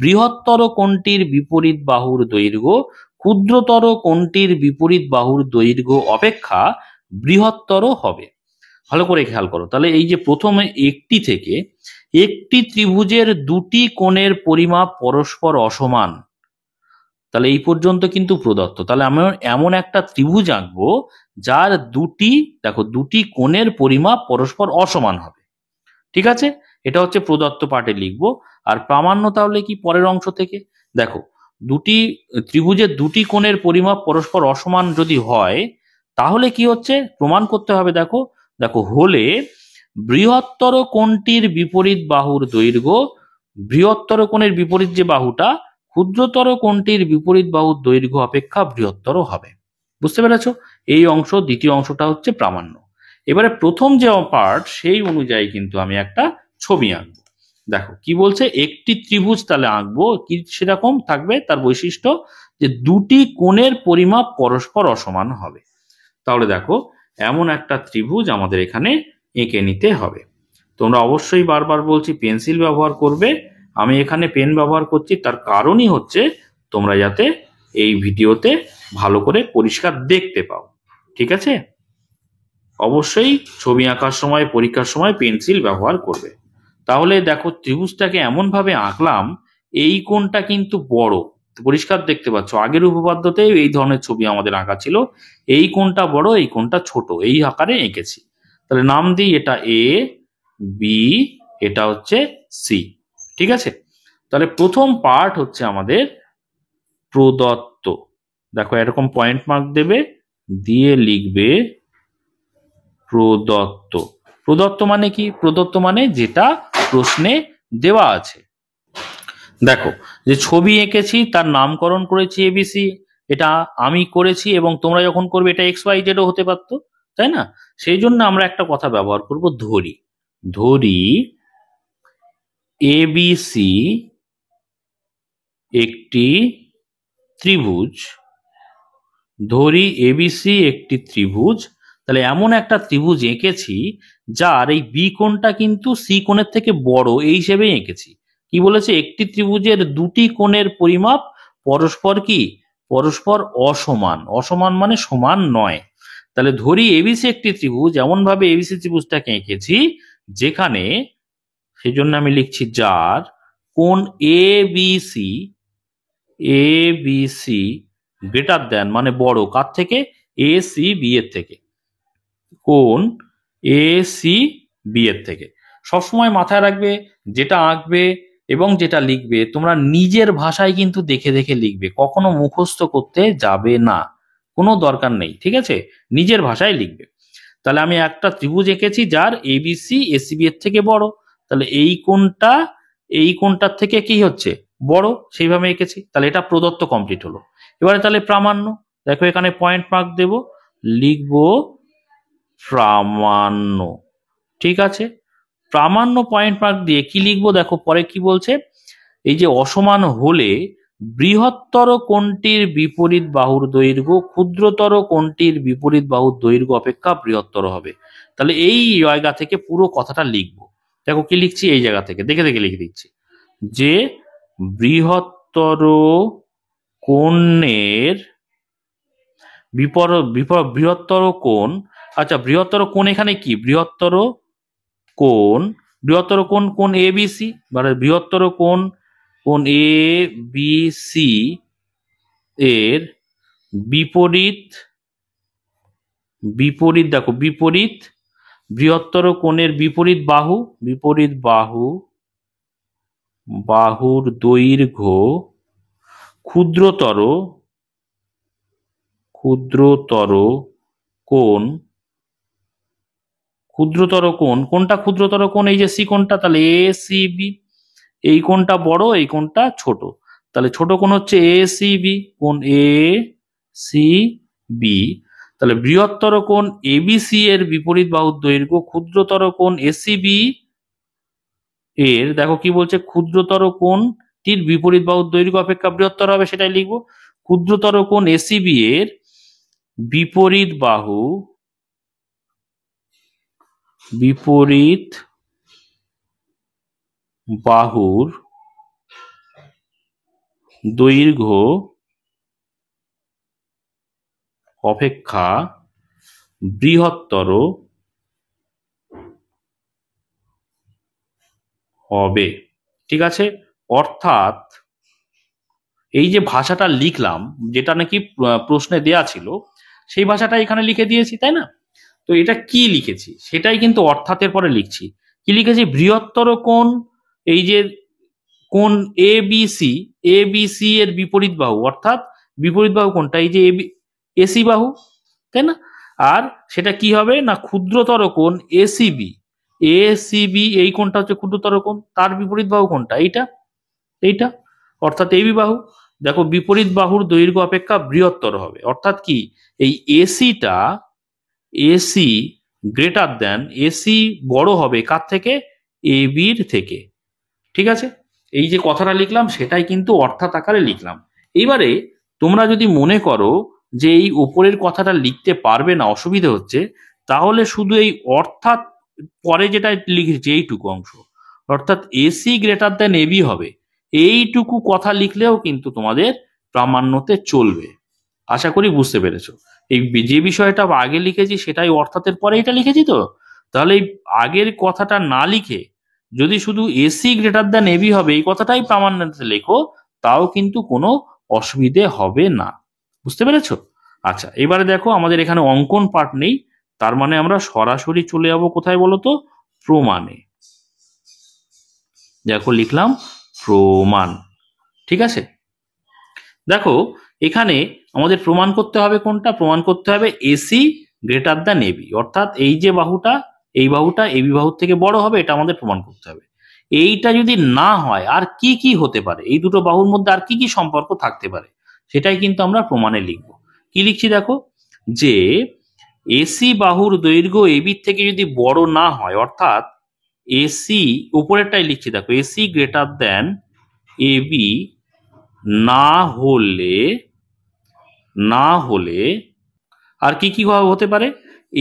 বৃহত্তর কোণটির বিপরীত বাহুর দৈর্ঘ্য ক্ষুদ্রতর কোণটির বিপরীত বাহুর দৈর্ঘ্য অপেক্ষা বৃহত্তর হবে। ভালো করে খেয়াল করো, তাহলে এই যে প্রথমে একটি থেকে, একটি ত্রিভুজের দুটি কোণের পরিমাপ পরস্পর অসমান, তাহলে এই পর্যন্ত কিন্তু প্রদত্ত। তাহলে আমি এমন একটা ত্রিভুজ আঁকবো যার দুটি কোণের পরিমাপ পরস্পর অসমান হবে। ঠিক আছে, এটা হচ্ছে প্রদত্ত পার্টে লিখবো। আর প্রামাণ্য তাহলে কি, পরের অংশ থেকে দেখো, ত্রিভুজের দুটি কোণের পরিমাপ পরস্পর অসমান যদি হয়, তাহলে কি হচ্ছে প্রমাণ করতে হবে। দেখো দেখো হলে বৃহত্তর কোণটির বিপরীত বাহুর দৈর্ঘ্য, বৃহত্তর কোণের বিপরীত যে বাহুটা ক্ষুদ্রতর কোণটির বিপরীত বাহুর দৈর্ঘ্য অপেক্ষা বৃহত্তর হবে। বুঝতে পেরেছো? এই অংশ, দ্বিতীয় অংশটা হচ্ছে প্রামাণ্য। এবারে প্রথম যে পার্ট সেই অনুযায়ী কিন্তু আমি একটা ছবি আঁকবো। দেখো কি বলছে, একটি ত্রিভুজ তাহলে আঁকবো, কি সেরকম থাকবে তার বৈশিষ্ট্য যে দুটি কোণের পরিমাপ পরস্পর অসমান হবে। তাহলে দেখো এমন একটা ত্রিভুজ আমাদের এখানে এঁকে নিতে হবে। তোমরা অবশ্যই বারবার বলছি পেন্সিল ব্যবহার করবে। আমি এখানে পেন ব্যবহার করছি, তার কারণই হচ্ছে তোমরা যাতে এই ভিডিওতে ভালো করে পরিষ্কার দেখতে পাও। ঠিক আছে? অবশ্যই ছবি আঁকার সময়, পরীক্ষার সময় পেন্সিল ব্যবহার করবে। তাহলে দেখো ত্রিভুজটাকে এমন ভাবে আঁকলাম, এই কোণটা কিন্তু বড়, পরিষ্কার দেখতে পাচ্ছ। আগের উপপাদ্যতে এই ধরনের ছবি আমাদের আঁকা ছিল, এই কোণটা বড়, এই কোণটা ছোট, এই আকারে এঁকেছি। তাহলে নাম দিই এটা এ, বি, এটা হচ্ছে সি। ঠিক আছে? তাহলে প্রথম পার্ট হচ্ছে আমাদের প্রদত্ত। দেখো এরকম পয়েন্ট মার্ক দেবে, দিয়ে লিখবে প্রদত্ত। প্রদত্ত মানে কি? প্রদত্ত মানে যেটা প্রশ্নে দেওয়া আছে। দেখো যে ছবি এঁকেছি তার নামকরণ করেছি এবিসি, এটা আমি করেছি, এবং তোমরা যখন করবে এটা এক্স ওয়াই জেডও হতে পারতো, তাই না? সেই জন্য আমরা একটা কথা ব্যবহার করব, ধরি। ধরি এবিসি একটি ত্রিভুজ। ধরি এবিসি একটি ত্রিভুজ। তাহলে এমন একটা ত্রিভুজ এঁকেছি যার এই বি কোণটা কিন্তু সি কোণের থেকে বড়, এই হিসেবে এঁকেছি। কি বলেছে? একটি ত্রিভুজের দুটি কোণের পরিমাপ পরস্পর কি? পরস্পর অসমান। অসমান মানে সমান নয়। তাহলে ধরি এবিসি একটি ত্রিভুজ, এমন ভাবে এবিসি ত্রিভুজটাকে এঁকেছি যেখানে, সেই জন্য আমি লিখছি যার কোণ A B C, A B C greater than মানে বড়, কার থেকে? এ সি বি এর থেকে। কোণ এ সি বি এর থেকে। সবসময় মাথায় রাখবে, যেটা আঁকবে এবং যেটা লিখবে তোমরা নিজের ভাষায় কিন্তু দেখে দেখে লিখবে, কখনো মুখস্থ করতে যাবে না, কোনো দরকার নেই। ঠিক আছে? নিজের ভাষায় লিখবে। তাহলে আমি একটা ত্রিভুজ এঁকেছি যার এবিসি এসিবি এর থেকে বড়। তাহলে এই কোণটা এই কোণটার থেকে কি হচ্ছে? বড়, সেইভাবে এঁকেছি। তাহলে এটা প্রদত্ত কমপ্লিট হলো। এবারে তাহলে প্রামাণ্য। দেখো এখানে পয়েন্ট মার্ক দেব, লিখবো প্রামাণ্য। ঠিক আছে? প্রামাণ্য পয়েন্ট মার্ক দিয়ে কি লিখবো? দেখো পরে কি বলছে, এই যে অসমান হলে বৃহত্তর কোণটির বিপরীত বাহুর দৈর্ঘ্য ক্ষুদ্রতর কোণটির বিপরীত বাহুর দৈর্ঘ্য অপেক্ষা বৃহত্তর হবে। তাহলে এই জায়গা থেকে পুরো কথাটা লিখবো। দেখো কি লিখছি, এই জায়গা থেকে দেখে দেখে লিখে দিচ্ছি যে বৃহত্তর কোণের বৃহত্তর কোণ। আচ্ছা, বৃহত্তর কোণ এখানে কি? বৃহত্তর কোণ, বৃহত্তর কোণ কোণ এ বি সি, মানে বৃহত্তর কোণ কোণ এ বি সি এর বিপরীত, বিপরীত দেখো বিপরীত, বৃহত্তর কোণের বিপরীত বাহু, বিপরীত বাহু, বাহুর দৈর্ঘ্য ক্ষুদ্রতর, ক্ষুদ্রতর কোণ, ক্ষুদ্রতর কোণ। কোনটা ক্ষুদ্রতর কোণ? এই যে সি কোণটা। তাহলে এ সি বি, এই কোণটা বড়, এই কোণটা ছোট। তাহলে ছোট কোণ হচ্ছে এ সি বি, কোণ এ সি বি। তাহলে বৃহত্তর কোণ এবিসি এর বিপরীত বাহুর দৈর্ঘ্য ক্ষুদ্রতর কোণ এসিবি এর, দেখো কি বলছে, ক্ষুদ্রতর কোণটির বিপরীত বাহুর দৈর্ঘ্য অপেক্ষা বৃহত্তর হবে, সেটাই লিখবো। ক্ষুদ্রতর কোণ এসিবি এর বিপরীত বাহু, বিপরীত বাহুর দৈর্ঘ্য অপেক্ষা বৃহত্তর হবে। ঠিক আছে? অর্থাৎ এই যে ভাষাটা লিখলাম, যেটা নাকি প্রশ্নে দেয়া ছিল, সেই ভাষাটা এখানে লিখে দিয়েছি, তাই না? তো এটা কি লিখেছি সেটাই কিন্তু অর্থাতের পরে লিখছি। কি লিখেছি? বৃহত্তর কোণ, এই যে কোণ A B C, A B C এর বিপরীত বাহু, অর্থাৎ বিপরীত বাহু কোনটা? এই যে এসি বাহু, তাই না? আর সেটা কি হবে না, ক্ষুদ্রতর কোণ এসিবি, এ সি বি এই কোণটা হচ্ছে ক্ষুদ্রতর কোণ, তার বিপরীত বাহু কোনটা? এইটা অর্থাৎ এবি বাহু। দেখো বিপরীত বাহুর দৈর্ঘ্য অপেক্ষা বৃহত্তর হবে, অর্থাৎ কি এই এসিটা, এসি গ্রেটার দেন, এসি বড় হবে কার থেকে? এ বির থেকে। ঠিক আছে, এই যে কথাটা লিখলাম সেটাই কিন্তু অর্থাৎ আকারে লিখলাম। এইবারে তোমরা যদি মনে করো যে এই উপরের কথাটা লিখতে পারবে না, অসুবিধা হচ্ছে, তাহলে শুধু এই অর্থাৎ পরে যেটা লিখেছি এইটুকু অংশ, অর্থাৎ এসি গ্রেটার দেন এবি হবে, এইটুকু কথা লিখলেও কিন্তু তোমাদের প্রামাণ্যতে চলবে। আশা করি বুঝতে পেরেছো। এই যে বিষয়টা আগে লিখেছি সেটাই অর্থাতের পরে এটা লিখেছি তো, তাহলে এই আগের কথাটা না লিখে যদি শুধু এসি গ্রেটার দ্যান এবি হবে এই কথাটাই প্রামাণ্যতে লেখো, তাও কিন্তু কোনো অসুবিধে হবে না। বুঝতে পেরেছো? আচ্ছা, এবারে দেখো আমাদের এখানে অঙ্কন পার্ট নেই, তার মানে আমরা সরাসরি চলে যাবো কোথায় বলো তো? প্রমাণে। দেখো লিখলাম প্রমাণ। ঠিক আছে, দেখো এখানে আমাদের প্রমাণ করতে হবে কোনটা? প্রমাণ করতে হবে এসি গ্রেটার দ্যান এবি, অর্থাৎ এই যে বাহুটা, এই বাহুটা এবি বাহুর থেকে বড় হবে, এটা আমাদের প্রমাণ করতে হবে। এইটা যদি না হয় আর কি কি হতে পারে, এই দুটো বাহুর মধ্যে আর কি কি সম্পর্ক থাকতে পারে, সেটাই কিন্তু আমরা প্রমাণে লিখব। কি লিখছি দেখো, যে এসি বাহুর দৈর্ঘ্য এবির থেকে যদি বড় না হয়, অর্থাৎ এসি, উপরেরটাই লিখছি দেখো, এসি গ্রেটার দ্যান এবি না হলে, না হলে আর কি কি হতে পারে?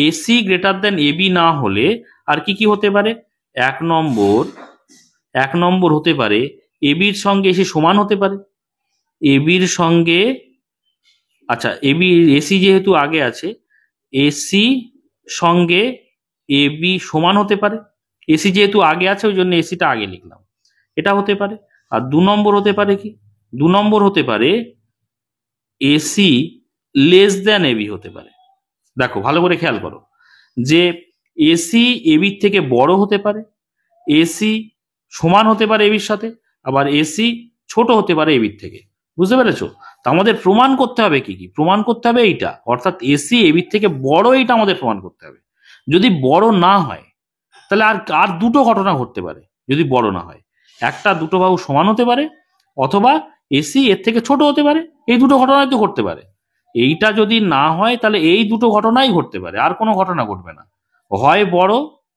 এসি গ্রেটার দেন এবি না হলে আর কি কি হতে পারে? এক নম্বর হতে পারে এবির সঙ্গে এসি সমান হতে পারে, এবির সঙ্গে, আচ্ছা এবি এসি যেহেতু আগে আছে, এসি সঙ্গে এবি সমান হতে পারে, এসি যেহেতু আগে আছে ওই জন্য এসিটা আগে লিখলাম, এটা হতে পারে। আর দু নম্বর হতে পারে কি? দু নম্বর হতে পারে এসি লেস দেন এবি হতে পারে। দেখো ভালো করে খেয়াল করো যে এসি এবির থেকে বড় হতে পারে, এসি সমান হতে পারে এবির সাথে, আবার এসি ছোট হতে পারে এবির থেকে। বুঝতে পেরেছো? তো আমাদের প্রমাণ করতে হবে কি কি? প্রমাণ করতে হবে এইটা, অর্থাৎ এসি এবির থেকে বড়, এইটা আমাদের প্রমাণ করতে হবে। যদি বড় না হয় তাহলে আর আর দুটো ঘটনা ঘটতে পারে। যদি বড় না হয়, একটা দুটো বাহু সমান হতে পারে, অথবা এসি এর থেকে ছোট হতে পারে, এই দুটো ঘটনাই তো ঘটতে পারে। এইটা যদি না হয় তাহলে এই দুটো ঘটনাই ঘটতে পারে, আর কোনো ঘটনা ঘটবে না। হয় বড়,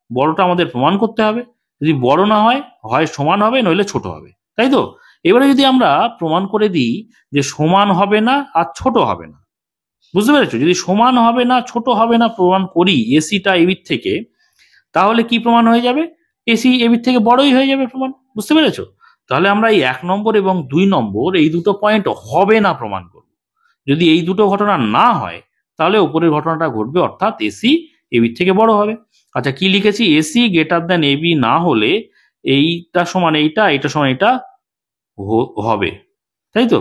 বড়টা আমাদের প্রমাণ করতে হবে, যদি বড় না হয় হয় সমান হবে নইলে ছোট হবে, তাই তো? এবারে যদি আমরা প্রমাণ করে দিই যে সমান হবে না আর ছোট হবে না, বুঝতে পেরেছো? যদি সমান হবে না ছোট হবে না প্রমাণ করি এসিটা এবির থেকে, তাহলে কি প্রমাণ হয়ে যাবে? এসি এবির থেকে বড়ই হয়ে যাবে প্রমাণ। বুঝতে পেরেছো? তাহলে আমরা এই 1 নম্বর এবং 2 নম্বর এই দুটো পয়েন্ট হবে না প্রমাণ করব। যদি এই দুটো ঘটনা না হয় তাহলে উপরের ঘটনাটা ঘটবে, অর্থাৎ এসি এবির থেকে বড় হবে। আচ্ছা কি লিখেছি? এসি গ্রেটার দ্যান এবি না হলে এইটা সমান এইটা, এইটা সমান এটা হবে, তাই তো?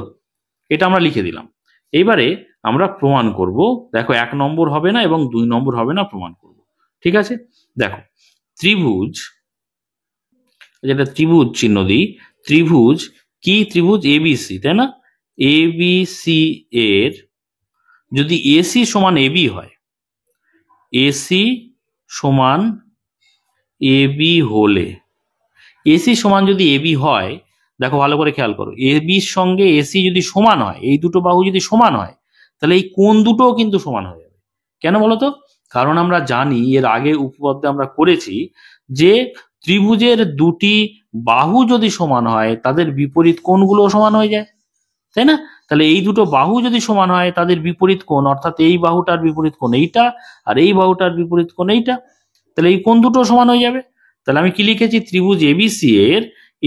এটা আমরা লিখে দিলাম। এইবারে আমরা প্রমাণ করব। দেখো 1 নম্বর হবে না এবং 2 নম্বর হবে না, প্রমাণ করব। ঠিক আছে, দেখো ত্রিভুজ, যেটা ত্রিভুজ চিহ্ন দিই, ত্রিভুজ কি? ত্রিভুজ এবিসি, তাই না? এবিসি এর যদি এসি সমান এবি হয়, এসি সমান এবি হলে, এসি সমান যদি এবি হয়, দেখো ভালো করে খেয়াল করো, এবির সঙ্গে এসি যদি সমান হয়, এই দুটো বাহু যদি সমান হয়, তাহলে এই কোণ দুটোও কিন্তু সমান হয়ে যাবে। কেন বলতো? কারণ আমরা জানি, এর আগে উপপাদ্যে আমরা করেছি যে ত্রিভুজের দুটি বাহু যদি সমান হয় তাদের বিপরীত কোণগুলো সমান হয়ে যায়, তাই না? তাহলে এই দুটো বাহু যদি সমান হয় তাদের বিপরীত কোণ, অর্থাৎ এই বাহুটার বিপরীত কোণ এইটা আর এই বাহুটার বিপরীত কোণ এইটা, তাহলে এই কোণ দুটো সমান হয়ে যাবে। তাহলে আমি কি লিখেছি? ত্রিভুজ এবিসি এর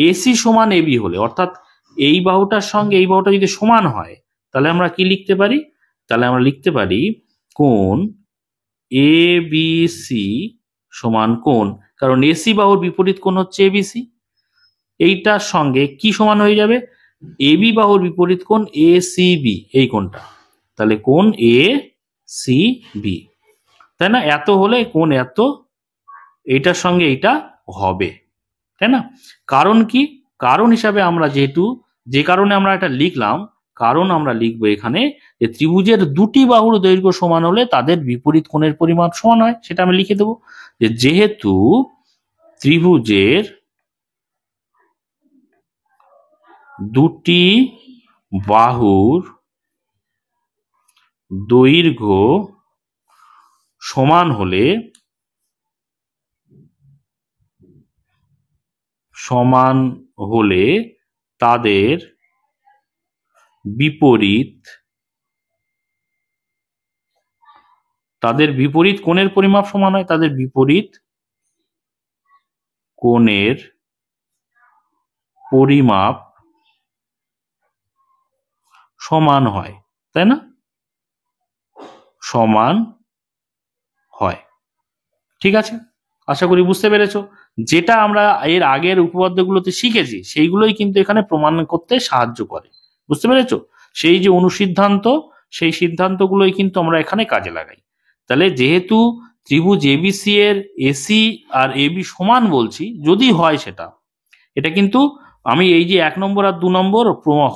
এসি সমান এবি হলে, অর্থাৎ এই বাহুটার সঙ্গে এই বাহুটা যদি সমান হয়, তাহলে আমরা কি লিখতে পারি? তাহলে আমরা লিখতে পারি কোণ এবিসি সমান কোণ, কারণ এসি বাহুর বিপরীত কোণ হচ্ছে এবিসি, এইটার সঙ্গে কি সমান হয়ে যাবে? এবি বাহুর বিপরীত কোণ এসিবি, এই কোণটা, তাহলে কোণ এ সি বি, তাই না? এত হলে কোণ এত, এইটার সঙ্গে এইটা হবে, তাই না? কারণ কি? কারণ হিসাবে আমরা যেহেতু, যে কারণে আমরা এটা লিখলাম, কারণ আমরা লিখবো এখানে যে ত্রিভুজের দুটি বাহুর দৈর্ঘ্য সমান হলে তাদের বিপরীত কোণের পরিমাপ সমান হয়, সেটা আমি লিখে দেবো যে যেহেতু ত্রিভুজের দুটি বাহুর দৈর্ঘ্য সমান হলে তাদের বিপরীত কোণের পরিমাপ সমান হয়। তাদের বিপরীত কোণের পরিমাপ সমান হয়, তাই না? সমান হয়। ঠিক আছে, আশা করি বুঝতে পেরেছো। যেটা আমরা এর আগের উপপাদ্যগুলোতে শিখেছি সেইগুলোই কিন্তু এখানে প্রমাণ করতে সাহায্য করে। বুঝতে পেরেছো? সেই যে অনুসিদ্ধান্ত, সেই সিদ্ধান্তগুলোই কিন্তু আমরা এখানে কাজে লাগাই। তাহলে যেহেতু ত্রিভুজ এবিসি এর এসি আর এবি সমান বলছি, যদি হয় সেটা, এটা কিন্তু আমি এই যে 1 নম্বর আর 2 নম্বর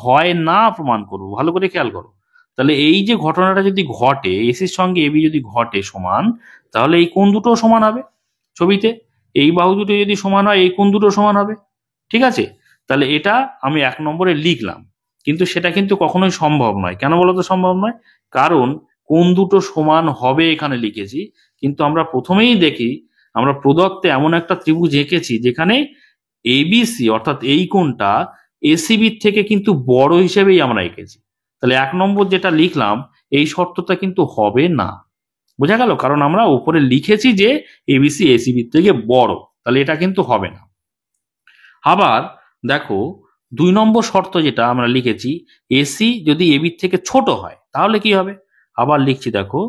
হয় না প্রমাণ করবো, ভালো করে খেয়াল করো। তাহলে এই যে ঘটনাটা যদি ঘটে, এসির সঙ্গে এবি যদি ঘটে সমান, তাহলে এই কোণ দুটো সমান হবে। ছবিতে এই বাহু দুটো যদি সমান হয়, এই কোণ দুটো সমান হবে। ঠিক আছে, তাহলে এটা আমি 1 নম্বরে লিখলাম, কিন্তু সেটা কিন্তু কখনোই সম্ভব নয়। কেন বলতো সম্ভব নয়? কারণ কোণ দুটো সমান হবে এখানে লিখেছি, কিন্তু আমরা প্রথমেই দেখি আমরা প্রদত্তে এমন একটা ত্রিভুজ এঁকেছি যেখানে এবিসি অর্থাৎ এই কোণটা এসিবির থেকে কিন্তু বড় হিসেবেই আমরা এঁকেছি। তাহলে 1 নম্বর যেটা লিখলাম এই শর্তটা কিন্তু হবে না। বোঝা গেল? কারণ আমরা উপরে লিখেছি যে এবিসি এসিবির থেকে বড়, তাহলে এটা কিন্তু হবে না। আবার দেখো 2 নম্বর শর্ত যেটা আমরা লিখেছি, এসি যদি এবির থেকে ছোট হয় তাহলে কি হবে? আবার লিখছি দেখো,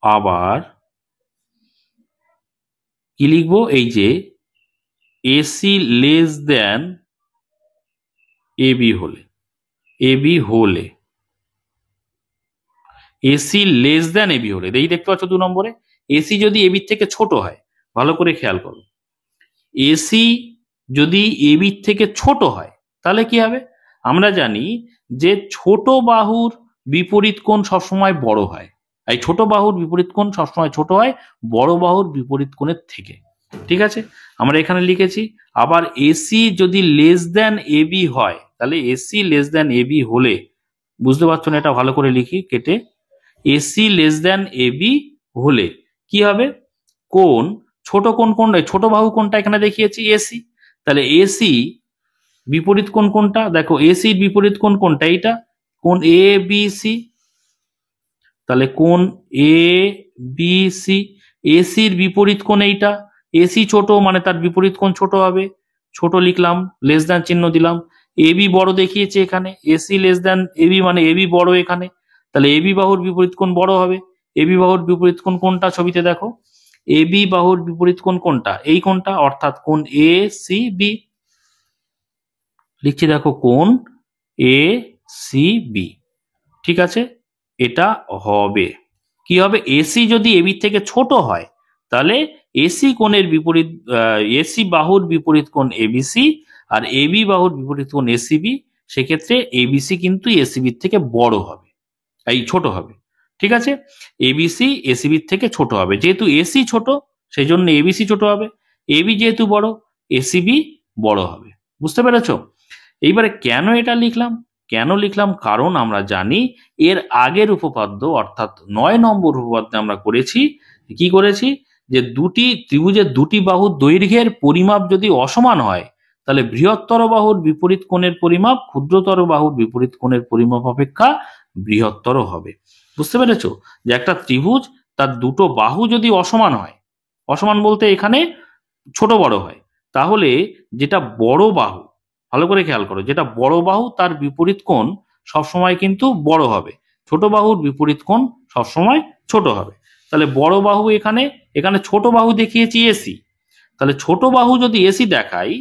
আবার কি লিখবো, এই যে এসি লেস দেন এবি হলে, এসি লেস দেন এবি হলে, এই দেখতে পাচ্ছ 2 নম্বরে এসি যদি এবির থেকে ছোট হয়, ভালো করে খেয়াল করো, এসি যদি এবির থেকে ছোট হয় তাহলে কি হবে? আমরা জানি যে ছোট বাহুর বিপরীত কোণ সবসময় বড় হয়। এই ছোট বাহুর বিপরীত কোণ সবসময় ছোট হয় বড় বাহুর বিপরীত কোণের থেকে। ঠিক আছে, আমরা এখানে লিখেছি। আবার এসি যদি লেস দেন এবি হয়, তাহলে এসি লেস দেন এবি হলে, বুঝতে পারছো না? এটা ভালো করে লিখি কেটে, এসি লেস দেন এবি হলে কি হবে? কোণ ছোট কোণ কোনটা? ছোট বাহু কোনটা এখানে দেখিয়েছি? এসি। তাহলে এসি বিপরীত কোণ কোনটা? দেখো এসির বিপরীত কোণ কোনটা? এইটা কোণ এ বি সি। তাহলে কোণ এ বি সি, এসির বিপরীত কোণ এইটা। এসি ছোট মানে তার বিপরীত কোণ ছোট হবে, ছোট লিখলাম, লেস দেন চিহ্ন দিলাম। এবি বড় দেখিয়েছে এখানে, এসি লেস দেন এবি মানে এবি বড় এখানে, তাহলে এবি বাহুর বিপরীত কোণ বড় হবে। এবি বাহুর বিপরীত কোণ কোনটা? ছবিতে দেখো, এবি বাহুর বিপরীত কোণ কোনটা? এই কোণটা, অর্থাৎ কোণ এ সি বি। লিখছি দেখো, কোণ এ সি বি। ঠিক আছে, এটা হবে। কি হবে? এসি যদি এবি থেকে ছোট হয় তাহলে এসি কোণের বিপরীত, এসি বাহুর বিপরীত কোণ এবিসি আর এবি বাহুর বিপরীত কোণ এসিবি, সেক্ষেত্রে এবিসি কিন্তু এসিবির থেকে বড় হবে, এই ছোট হবে। ঠিক আছে, এবিসি এসিবির থেকে ছোট হবে। যেহেতু এসি ছোট সেই জন্য এবিসি ছোট হবে, এবি যেহেতু বড় এসিবি বড় হবে। বুঝতে পেরেছো? এইবারে কেন এটা লিখলাম? কারণ আমরা জানি এর আগের উপপাদ্য অর্থাৎ 9 নম্বর উপপাদ্যে আমরা করেছি, কি করেছি, যে দুটি ত্রিভুজের দুটি বাহুর দৈর্ঘ্যের পরিমাপ যদি অসমান হয় তাহলে বৃহত্তর বাহুর বিপরীত কোণের পরিমাপ ক্ষুদ্রতর বাহুর বিপরীত কোণের পরিমাপ অপেক্ষা বৃহত্তর হবে। বুঝতে পেরেছো? যে একটা ত্রিভুজ তার দুটো বাহু যদি অসমান হয়, অসমান বলতে এখানে ছোট বড় হয়, তাহলে যেটা বড় বাহু, ভালো করে খেয়াল করো, যেটা বড় বাহু তার বিপরীত কোণ সবসময় কিন্তু বড় হবে, ছোট বাহুর বিপরীত কোণ সবসময় ছোট হবে। তাহলে বড় বাহু এখানে, এখানে ছোট বাহু দেখিয়েছি এসি, তাহলে ছোট বাহু যদি এসি দেখাই,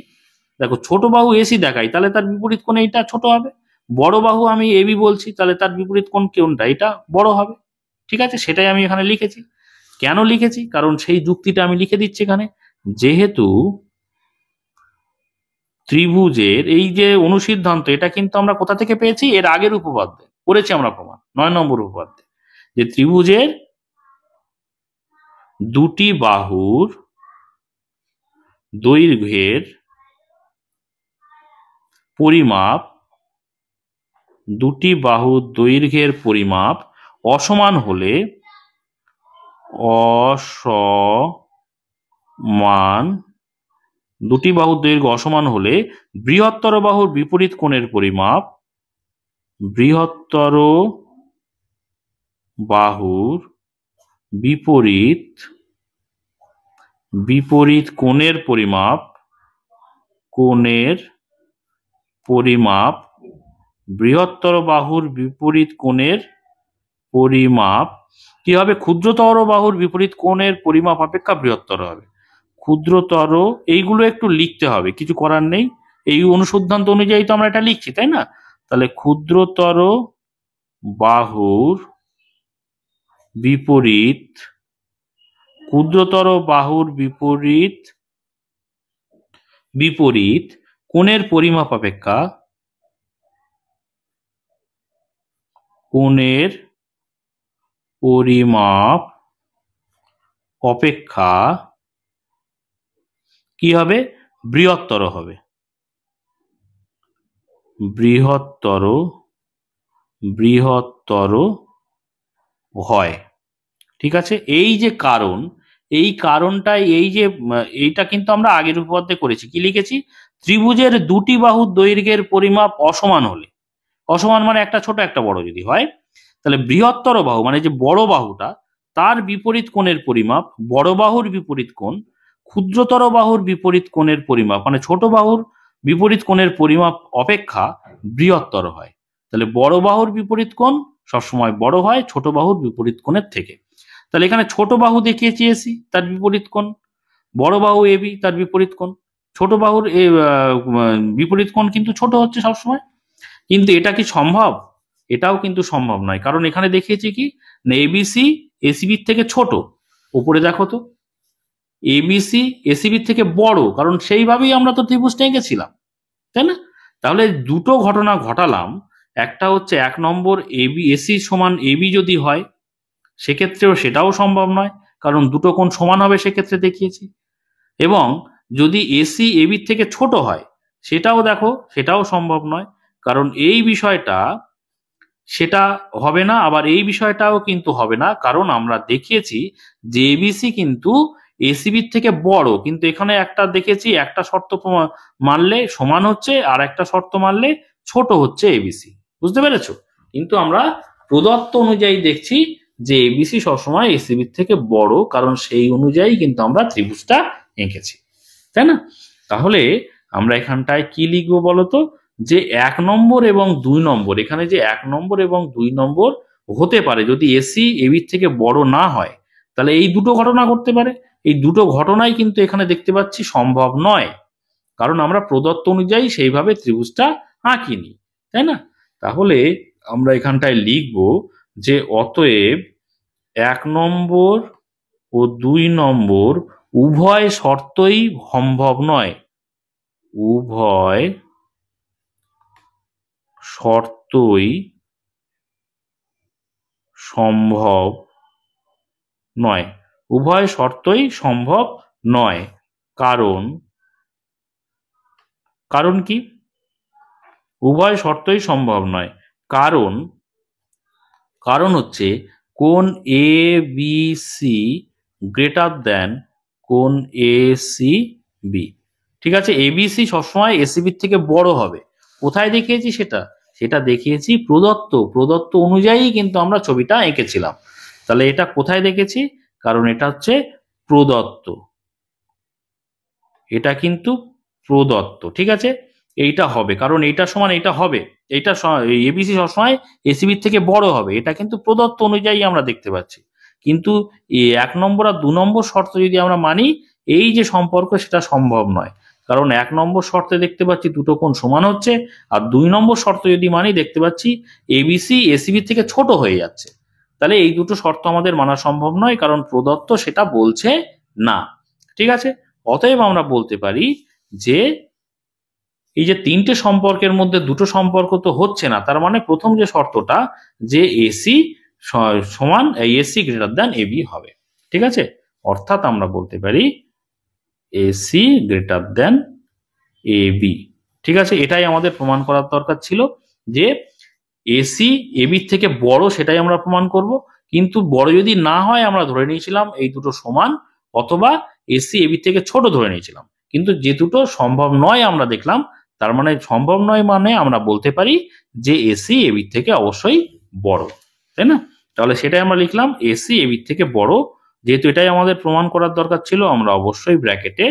দেখো ছোট বাহু এসি দেখাই, তাহলে তার বিপরীত কোণ এইটা ছোট হবে। বড় বাহু আমি এবি বলছি, তাহলে তার বিপরীত কোণ কোনটা? এটা বড় হবে। ঠিক আছে, সেটাই আমি এখানে লিখেছি। কেন লিখেছি? কারণ সেই যুক্তিটা আমি লিখে দিচ্ছি এখানে। যেহেতু ত্রিভুজের এই যে অনুসিদ্ধান্ত, এটা কিন্তু আমরা কোথা থেকে পেয়েছি? এর আগের উপপাদ্যে করেছি আমরা প্রমাণ, 9 নম্বর উপপাদ্যে, যে ত্রিভুজের দুটি বাহুর দৈর্ঘ্যের পরিমাপ অসমান হলে দুটি বাহুর দৈর্ঘ্য অসমান হলে বৃহত্তর বাহুর বিপরীত কোণের পরিমাপ বিপরীত কোণের পরিমাপ বৃহত্তর বাহুর বিপরীত কোণের পরিমাপ কি হবে? ক্ষুদ্রতর বাহুর বিপরীত কোণের পরিমাপ অপেক্ষা বৃহত্তর হবে। ক্ষুদ্রতর, এইগুলো একটু লিখতে হবে, কিছু করার নেই, এই অনুসিদ্ধান্ত অনুযায়ী তো আমরা এটা লিখছি, তাই না? তাহলে ক্ষুদ্রতর বাহুর বিপরীত কোণের পরিমাপ অপেক্ষা কি হবে? বৃহত্তর হবে। বৃহত্তর হয়। ঠিক আছে, এই যে কারণ, এই কারণটাই এইটা কিন্তু আমরা আগের উপপাদ্যে করেছি। কি লিখেছি? ত্রিভুজের দুটি বাহুর দৈর্ঘ্যের পরিমাপ অসমান হলে, অসমান মানে একটা ছোট একটা বড় যদি হয়, তাহলে বৃহত্তর বাহু মানে যে বড় বাহুটা তার বিপরীত কোণের পরিমাপ, বড় বাহুর বিপরীত কোণ ক্ষুদ্রতর বাহুর বিপরীত কোণের পরিমাপ মানে ছোট বাহুর বিপরীত কোণের পরিমাপ অপেক্ষা বৃহত্তর হয়। তাহলে বড় বাহুর বিপরীত কোণ সবসময় বড় হয় ছোট বাহুর বিপরীত কোণের থেকে। তাহলে এখানে ছোট বাহু দেখিয়েছি এসি, তার বিপরীত কোণ, বড় বাহু এবি তার বিপরীত কোণ। ছোট বাহুর বিপরীত কোণ কিন্তু ছোট হচ্ছে সবসময়, কিন্তু এটা কি সম্ভব? এটাও কিন্তু সম্ভব নয়, কারণ এখানে দেখিয়েছি কি না এবিসি এসিবির থেকে ছোট। উপরে দেখো তো, এবিসি এসিবির থেকে বড়, কারণ সেইভাবেই আমরা তো ত্রিভুজটা এঁকেছিলাম, তাই না? তাহলে দুটো ঘটনা ঘটালাম, একটা হচ্ছে 1 নম্বর এসি সমান এবি যদি হয় সেক্ষেত্রেও সেটাও সম্ভব নয়, কারণ দুটো কোণ সমান হবে সেক্ষেত্রে দেখিয়েছি। এবং যদি এসি এবির থেকে ছোট হয় সেটাও দেখো, সেটাও সম্ভব নয়, কারণ এই বিষয়টা সেটা হবে না, আবার এই বিষয়টাও কিন্তু হবে না, কারণ আমরা দেখিয়েছি যে এবিসি কিন্তু এসিবির থেকে বড়, কিন্তু এখানে একটা দেখেছি একটা শর্ত মানলে সমান হচ্ছে আর একটা শর্ত মানলে ছোট হচ্ছে এবিসি। বুঝতে পেরেছো? কিন্তু আমরা প্রদত্ত অনুযায়ী দেখছি যে এবিসি সবসময় এসিবির থেকে বড়, কারণ সেই অনুযায়ী কিন্তু আমরা ত্রিভুজটা এঁকেছি, তাই না? তাহলে আমরা এখানটায় কি লিখবো বলতো? যে 1 নম্বর এবং 2 নম্বর, এখানে যে 1 নম্বর এবং 2 নম্বর হতে পারে যদি এসি এবির থেকে বড় না হয়, তাহলে এই দুটো ঘটনা ঘটতে পারে। এই দুটো ঘটনাই কিন্তু এখানে দেখতে পাচ্ছি সম্ভব নয়, কারণ আমরা প্রদত্ত অনুযায়ী সেইভাবে ত্রিভুজটা আঁকিনি, তাই না? তাহলে আমরা এখানটায় লিখবো যে অতএব 1 নম্বর ও 2 নম্বর উভয় শর্তই সম্ভব নয়। উভয় শর্তই সম্ভব নয়। উভয় শর্তই সম্ভব নয়, কারণ কি? উভয় শর্তই সম্ভব নয়, কারণ হচ্ছে কোণ A B C greater than কোণ এ সি বি। ঠিক আছে, এবিসি সবসময় এসিবির থেকে বড় হবে। কোথায় দেখিয়েছি সেটা দেখিয়েছি প্রদত্ত অনুযায়ী কিন্তু আমরা ছবিটা এঁকেছিলাম। তাহলে এটা কোথায় দেখেছি? কারণ এটা হচ্ছে প্রদত্ত, এটা কিন্তু প্রদত্ত। ঠিক আছে, এইটা হবে, কারণ এইটা সমান এইটা হবে, এইটা এবিসি সবসময় এসিবির থেকে বড় হবে, এটা কিন্তু প্রদত্ত অনুযায়ী আমরা দেখতে পাচ্ছি। কিন্তু 1 নম্বর আর 2 নম্বর শর্ত যদি আমরা মানি, এই যে সম্পর্ক সেটা সম্ভব নয়, কারণ 1 নম্বর শর্তে দেখতে পাচ্ছি দুটো কোণ সমান হচ্ছে, আর 2 নম্বর শর্ত যদি মানি দেখতে পাচ্ছি এবিসি এসিবির থেকে ছোট হয়ে যাচ্ছে। তাহলে এই দুটো শর্ত আমাদের মানা সম্ভব নয়, কারণ প্রদত্ত সেটা বলছে না। ঠিক আছে, অতএব আমরা বলতে পারি যে এই যে তিনটে সম্পর্কের মধ্যে দুটো সম্পর্ক তো হচ্ছে না, তার মানে প্রথম যে শর্তটা যে এসি সমান এসি গ্রেটার দ্যান এবি হবে। ঠিক আছে, অর্থাৎ আমরা বলতে পারি এসি গ্রেটার দেন এবি। ঠিক আছে, এটাই আমাদের প্রমাণ করার দরকার ছিল যে এসি এবির থেকে বড়, সেটাই আমরা প্রমাণ করব। কিন্তু বড় যদি না হয় আমরা ধরে নিয়েছিলাম এই দুটো সমান, অথবা এসি এবির থেকে ছোট ধরে নিয়েছিলাম। কিন্তু যে দুটো সম্ভব নয় আমরা দেখলাম, তার মানে সম্ভব নয় মানে আমরা বলতে পারি যে এসি এবির থেকে অবশ্যই বড়, তাই না? তাহলে সেটাই আমরা লিখলাম, এসি এবির থেকে বড়। যেহেতু এটাই আমাদের প্রমাণ করার দরকার ছিল, আমরা অবশ্যই ব্র্যাকেটে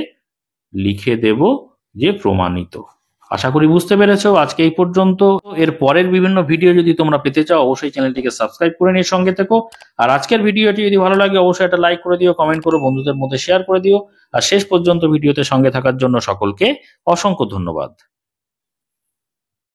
লিখে দেব যে প্রমাণিত। আশা করি বুঝতে পেরেছো। আজকে এই পর্যন্ত। এর পরের বিভিন্ন ভিডিও যদি তোমরা পেতে চাও, অবশ্যই চ্যানেলটিকে সাবস্ক্রাইব করে নিয়ে সঙ্গে থেকো। আর আজকের ভিডিওটি যদি ভালো লাগে, অবশ্যই একটা লাইক করে দিও, কমেন্ট করো, বন্ধুদের মধ্যে শেয়ার করে দিও। আর শেষ পর্যন্ত ভিডিওতে সঙ্গে থাকার জন্য সকলকে অসংখ্য ধন্যবাদ।